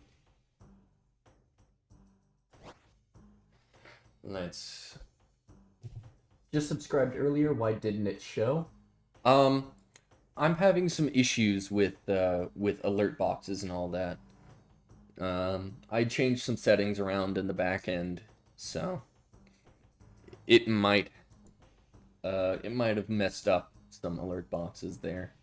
Let's just subscribed earlier. Why didn't it show? Um, I'm having some issues with alert boxes and all that. I changed some settings around in the back end, so it might have messed up some alert boxes there.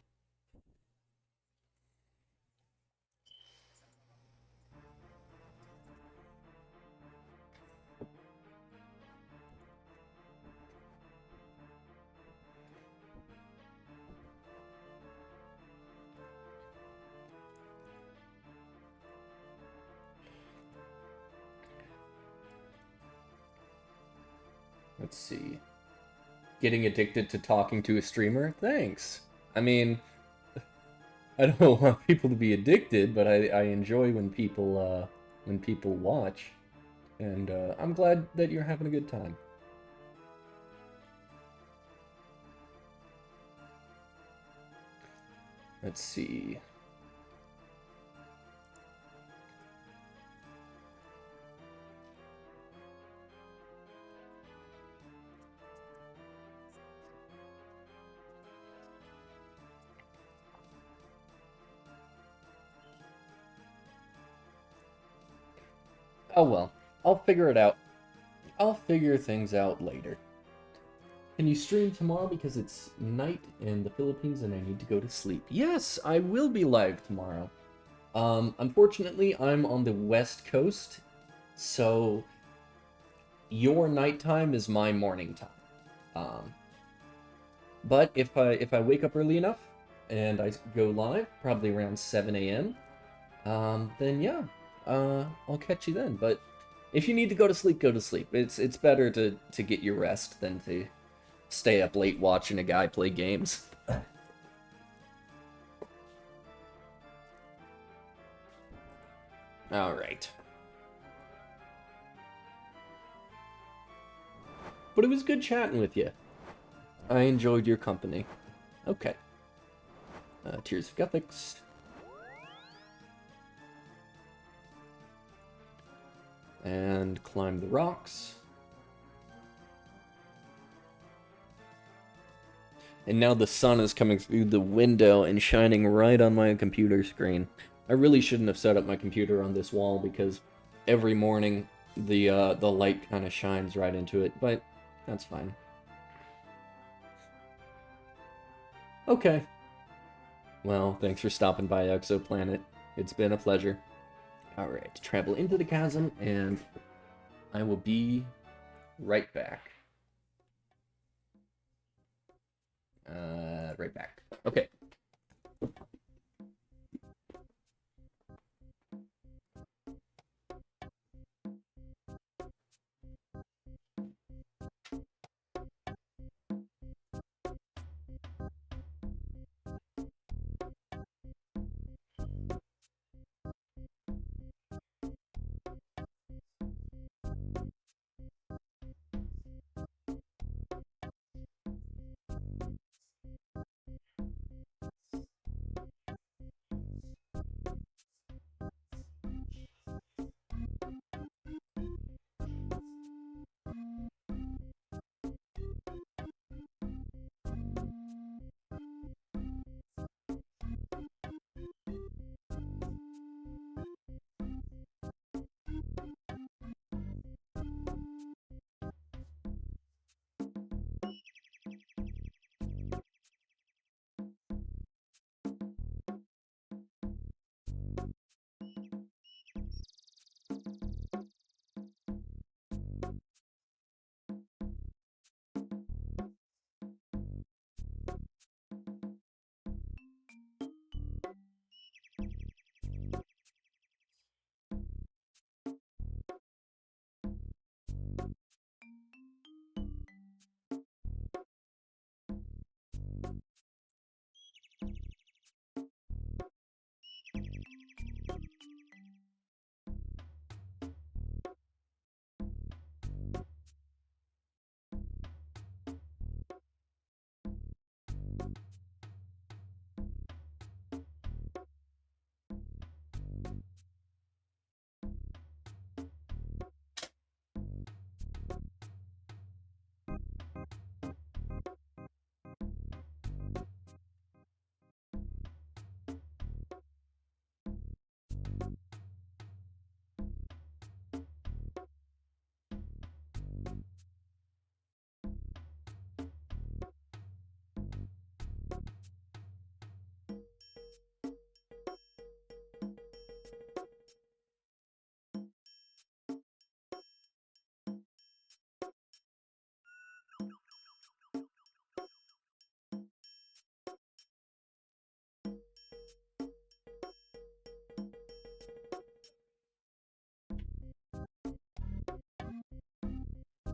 Let's see. Getting addicted to talking to a streamer? Thanks. I mean, I don't want people to be addicted, but I enjoy when people watch, and I'm glad that you're having a good time. Let's see. Oh well, I'll figure it out. I'll figure things out later. Can you stream tomorrow because it's night in the Philippines and I need to go to sleep? Yes, I will be live tomorrow. Unfortunately, I'm on the West Coast, so your nighttime is my morning time. Um, but if I wake up early enough and I go live, probably around 7 a.m., then yeah, I'll catch you then. But if you need to go to sleep, go to sleep. It's better to get your rest than to stay up late watching a guy play games. All right. But it was good chatting with you. I enjoyed your company. Okay. Tears of Gothics. And climb the rocks. And now the sun is coming through the window and shining right on my computer screen. I really shouldn't have set up my computer on this wall because every morning the light kind of shines right into it, but that's fine. Okay. Well, thanks for stopping by, Exoplanet. It's been a pleasure. Alright, travel into the chasm, and I will be right back. Right back. Okay.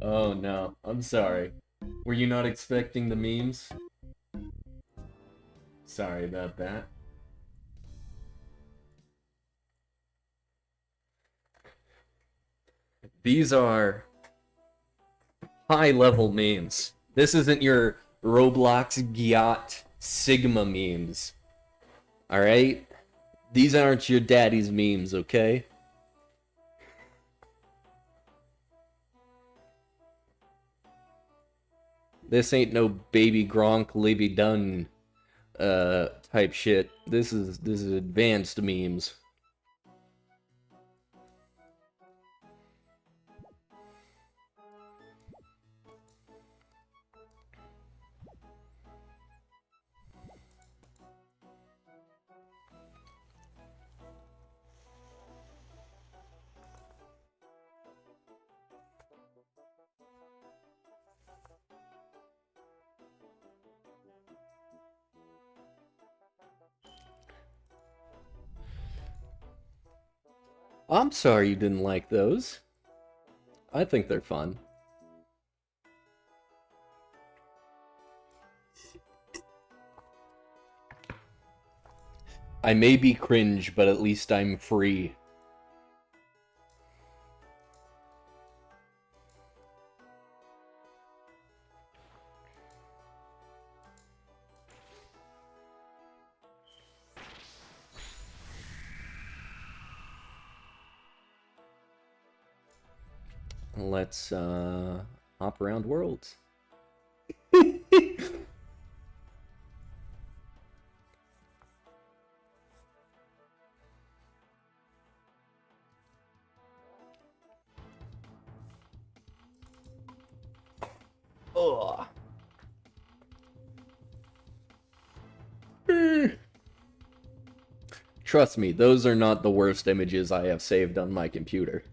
Oh no, I'm sorry. Were you not expecting the memes? Sorry about that. These are high-level memes. This isn't your Roblox Gyat Sigma memes. Alright? These aren't your daddy's memes, okay? This ain't no baby Gronk Libby Dunn type shit. This is advanced memes. I'm sorry you didn't like those. I think they're fun. I may be cringe, but at least I'm free. Let's hop around worlds. Ugh. Trust me, those are not the worst images I have saved on my computer.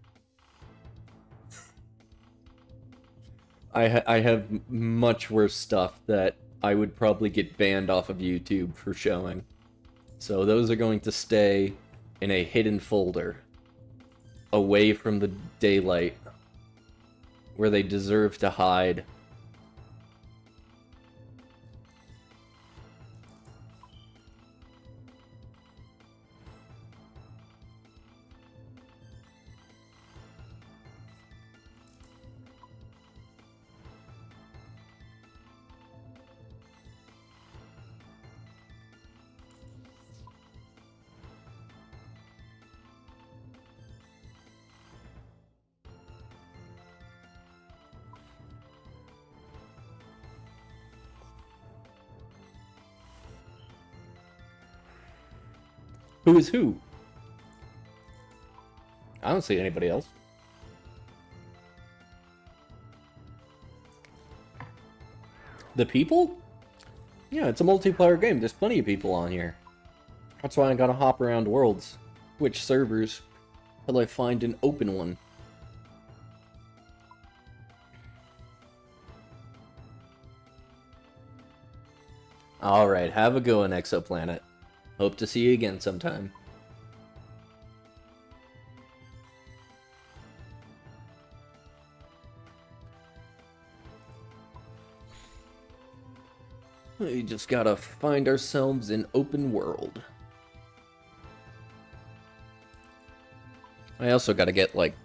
I have much worse stuff that I would probably get banned off of YouTube for showing. So those are going to stay in a hidden folder, away from the daylight, where they deserve to hide. Who is who? I don't see anybody else. The people? Yeah, it's a multiplayer game. There's plenty of people on here. That's why I gotta hop around worlds. Which servers till I find an open one. Alright, have a go on Exoplanet. Hope to see you again sometime. We just gotta find ourselves an open world. I also gotta get, like...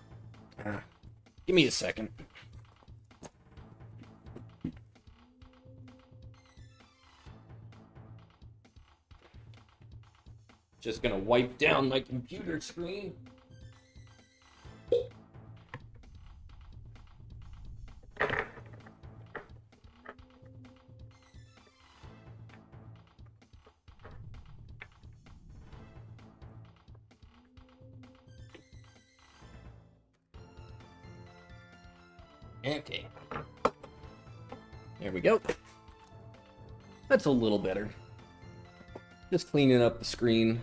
give me a second. Just gonna wipe down my computer screen. Okay. There we go. That's a little better. Just cleaning up the screen,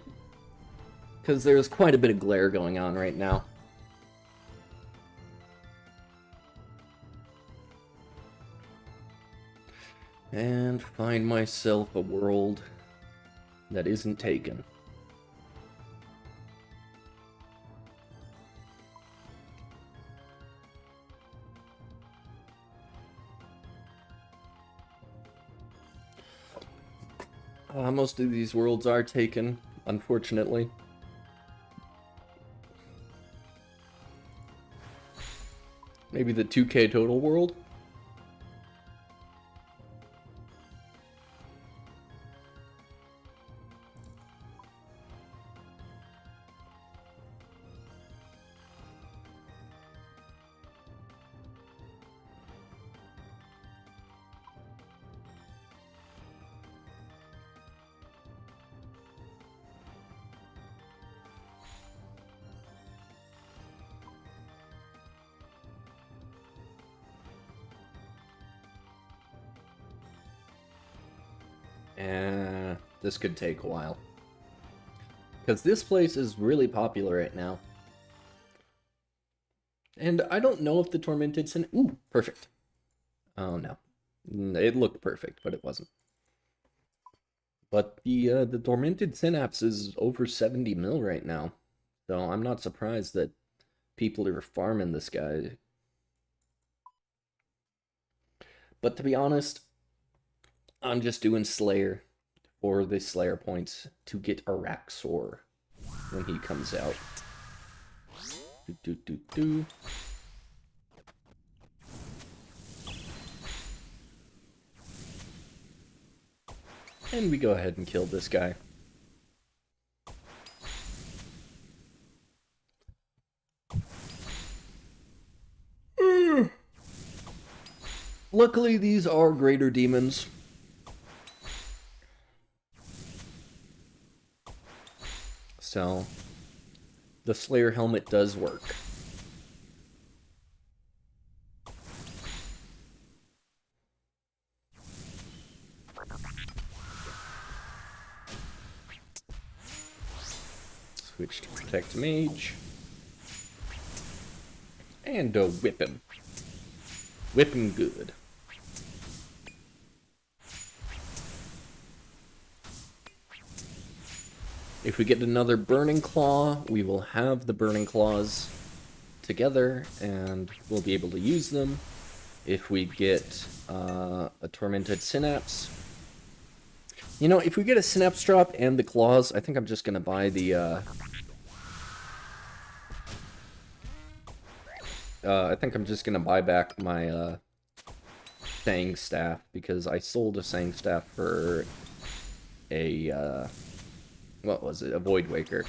because there's quite a bit of glare going on right now. And find myself a world that isn't taken. Most of these worlds are taken, unfortunately. Maybe the 2K total world? This could take a while. Because this place is really popular right now. And I don't know if the Tormented Sin... Ooh, perfect. Oh, no. It looked perfect, but it wasn't. But the Tormented Synapse is over 70 mil right now. So I'm not surprised that people are farming this guy. But to be honest, I'm just doing Slayer for the Slayer points to get Araxor when he comes out. And we go ahead and kill this guy. Luckily, these are greater demons. So, the Slayer helmet does work. Switch to Protect Mage. And whip him. Whip him good. If we get another Burning Claw, we will have the Burning Claws together, and we'll be able to use them. If we get a Tormented Synapse... You know, if we get a Synapse drop and the Claws, I think I'm just going to buy the... I think I'm just going to buy back my Sang Staff, because I sold a Sang Staff for a... what was it? A Void Waker.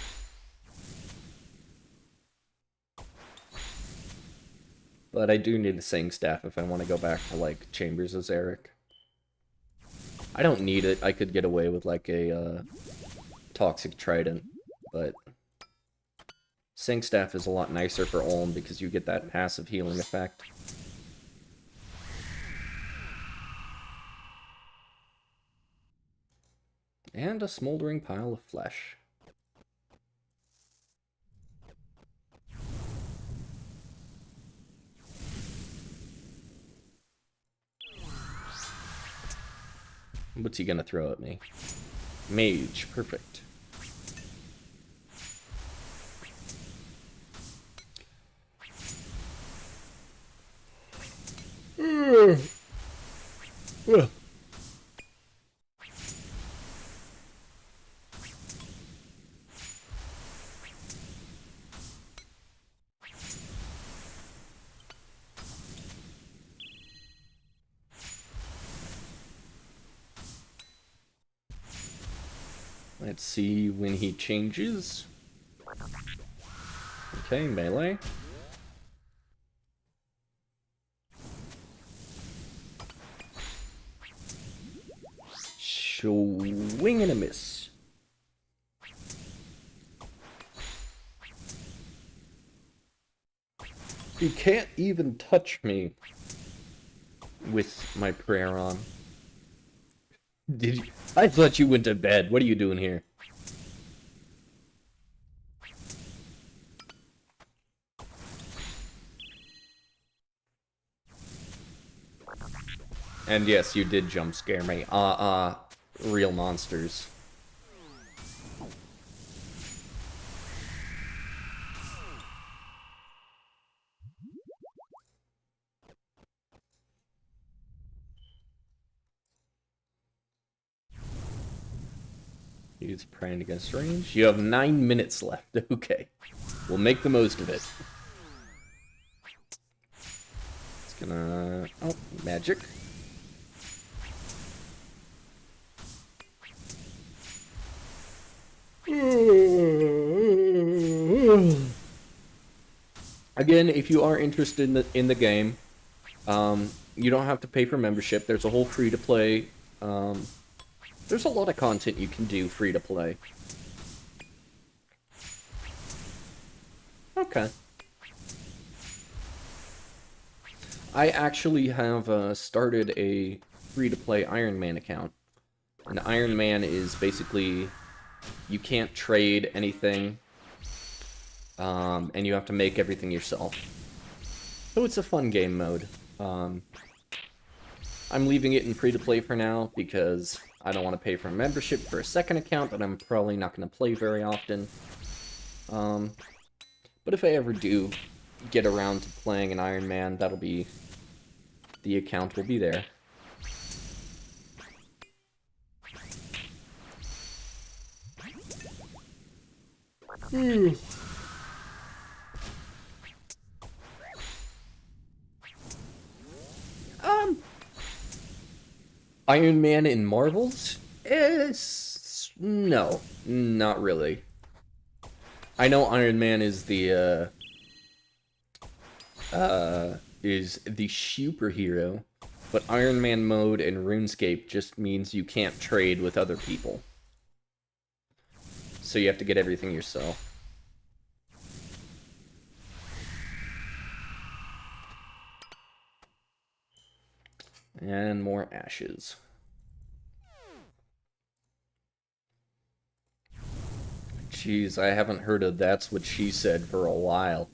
But I do need a Sang Staff if I want to go back to, like, Chambers of Zarek. I don't need it. I could get away with, like, a Toxic Trident. But Sang Staff is a lot nicer for Ulm because you get that passive healing effect. And a smoldering pile of flesh. What's he gonna throw at me? Mage, perfect. Let's see when he changes. Okay, melee. Swing and a miss. You can't even touch me with my prayer on. Did you? I thought you went to bed. What are you doing here? And yes, you did jump scare me. Real monsters. He's praying against range. You have 9 minutes left. Okay. We'll make the most of it. It's gonna... Oh, magic. Again, if you are interested in the game, you don't have to pay for membership. There's a whole free-to-play... there's a lot of content you can do free-to-play. Okay. I actually have started a free-to-play Iron Man account. And Iron Man is basically... You can't trade anything. And you have to make everything yourself. So it's a fun game mode. I'm leaving it in free-to-play for now because I don't want to pay for a membership for a second account that I'm probably not going to play very often. But if I ever do get around to playing an Iron Man, that'll be... The account will be there. Iron Man in Marvels? No, not really. I know Iron Man is the superhero, but Iron Man mode in RuneScape just means you can't trade with other people. So you have to get everything yourself. And more ashes. Jeez, I haven't heard of That's What She Said for a while.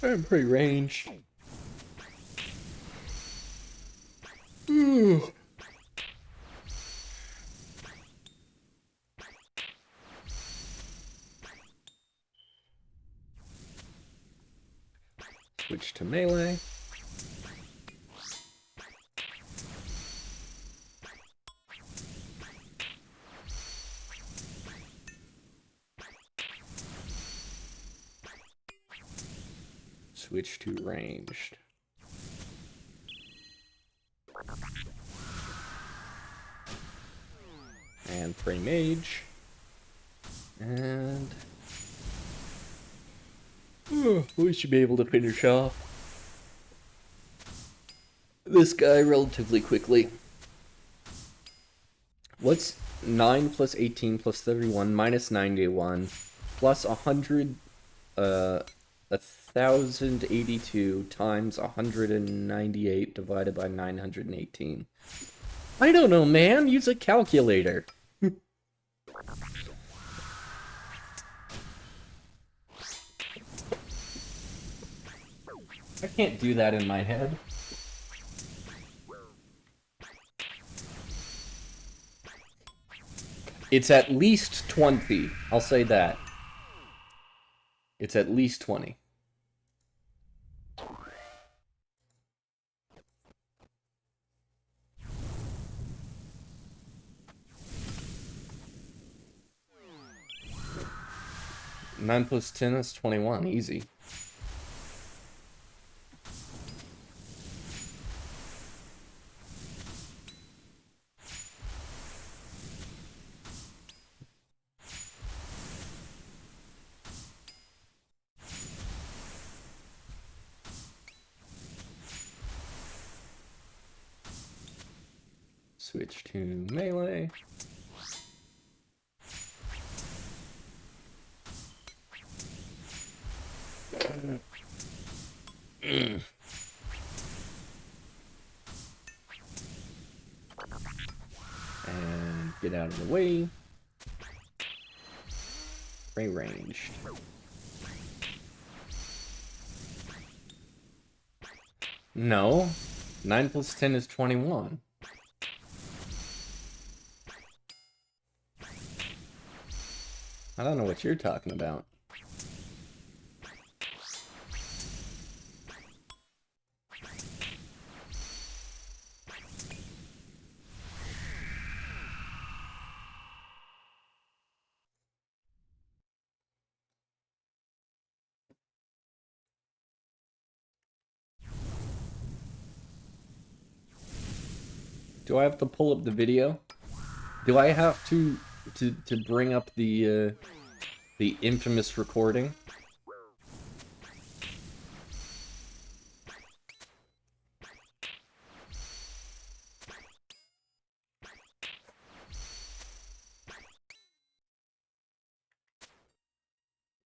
I'm pretty ranged. Switch to melee. Switch to ranged. And pray mage. And... we should be able to finish off this guy relatively quickly. What's 9 plus 18 plus 31 minus 91 plus 100, 1082 times 198 divided by 918? I don't know, man. Use a calculator. I can't do that in my head. It's at least 20. I'll say that. It's at least 20. Nine plus 10 is 21. Easy. Switch to melee. And get out of the way. Ray ranged. No. 9 plus 10 is 21. I don't know what you're talking about. Do I have to pull up the video? Do I have to bring up the infamous recording?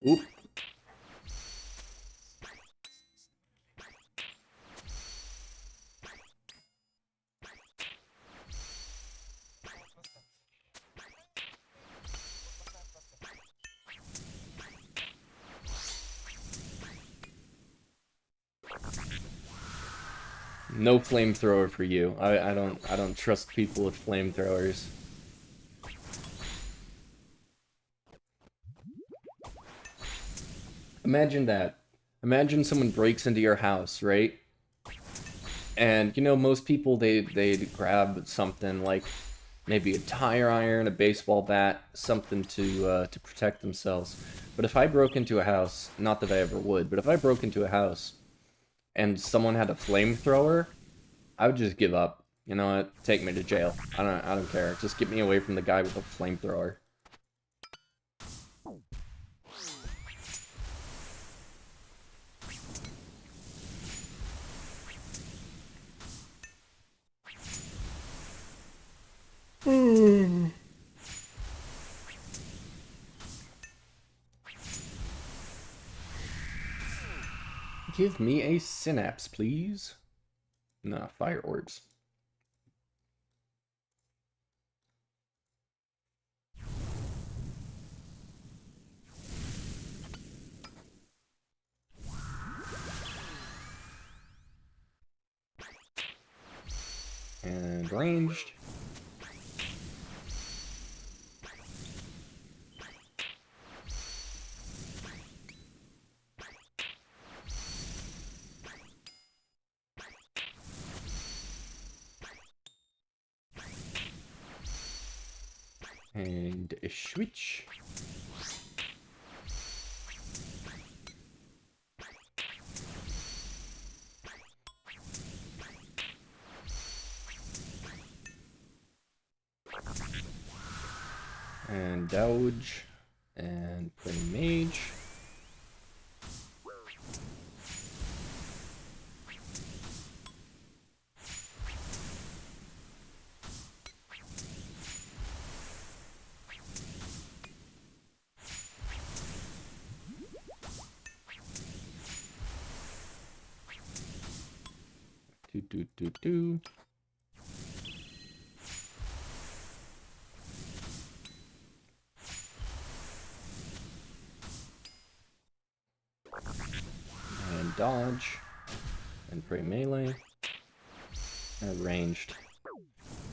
Oop. No flamethrower for you. I don't trust people with flamethrowers. Imagine that. Imagine someone breaks into your house, right? And you know, most people they'd grab something like maybe a tire iron, a baseball bat, something to protect themselves. But if I broke into a house, not that I ever would, but if I broke into a house and someone had a flamethrower, I would just give up. You know what? Take me to jail. I don't care. Just get me away from the guy with the flamethrower. Give me a synapse, please. Nah, fire orbs. And ranged. And a switch. And dodge. And play mage. Do. And dodge. And pray melee. And ranged.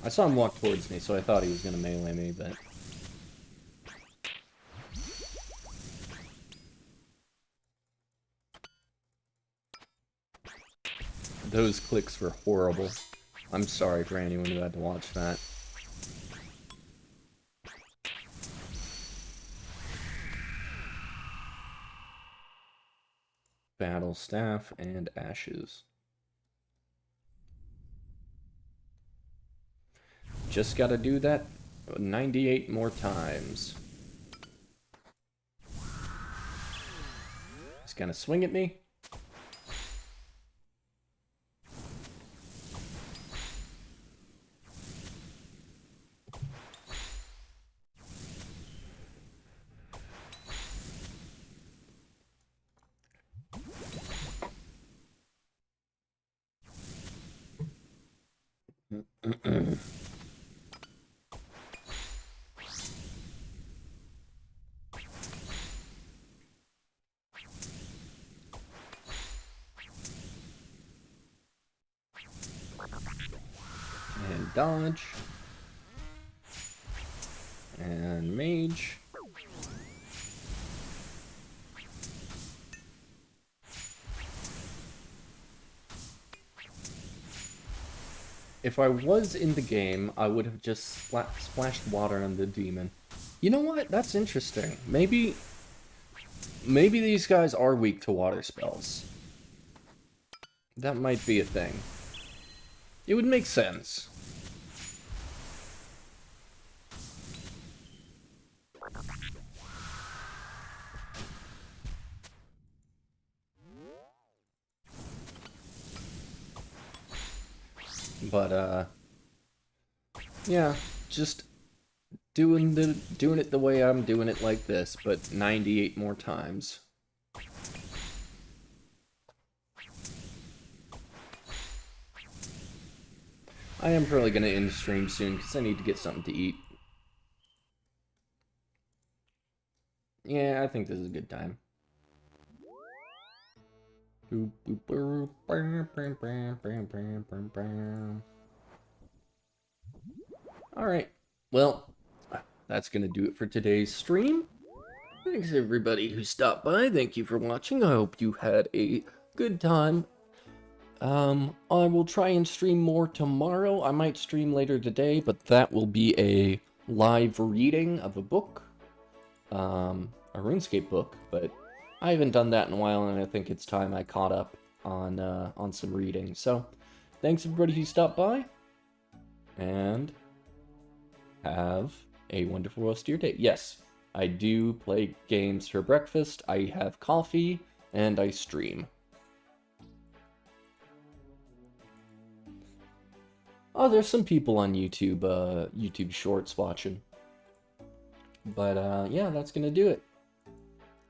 I saw him walk towards me, so I thought he was gonna melee me, but... Those clicks were horrible. I'm sorry for anyone who had to watch that. Battle staff and ashes. Just gotta do that 98 more times. He's gonna swing at me. And dodge. And mage. If I was in the game, I would have just splashed water on the demon. You know what? That's interesting. Maybe these guys are weak to water spells. That might be a thing. It would make sense. But yeah, just doing it the way I'm doing it like this, but 98 more times. I am probably gonna end stream soon because I need to get something to eat. Yeah, I think this is a good time. Alright, well, that's gonna do it for today's stream. Thanks everybody who stopped by, thank you for watching, I hope you had a good time. I will try and stream more tomorrow, I might stream later today, but that will be a live reading of a book. A RuneScape book, but I haven't done that in a while, and I think it's time I caught up on some reading. So, thanks everybody who stopped by, and have a wonderful rest of your day. Yes, I do play games for breakfast, I have coffee, and I stream. Oh, there's some people on YouTube, YouTube Shorts watching. But, yeah, that's gonna do it.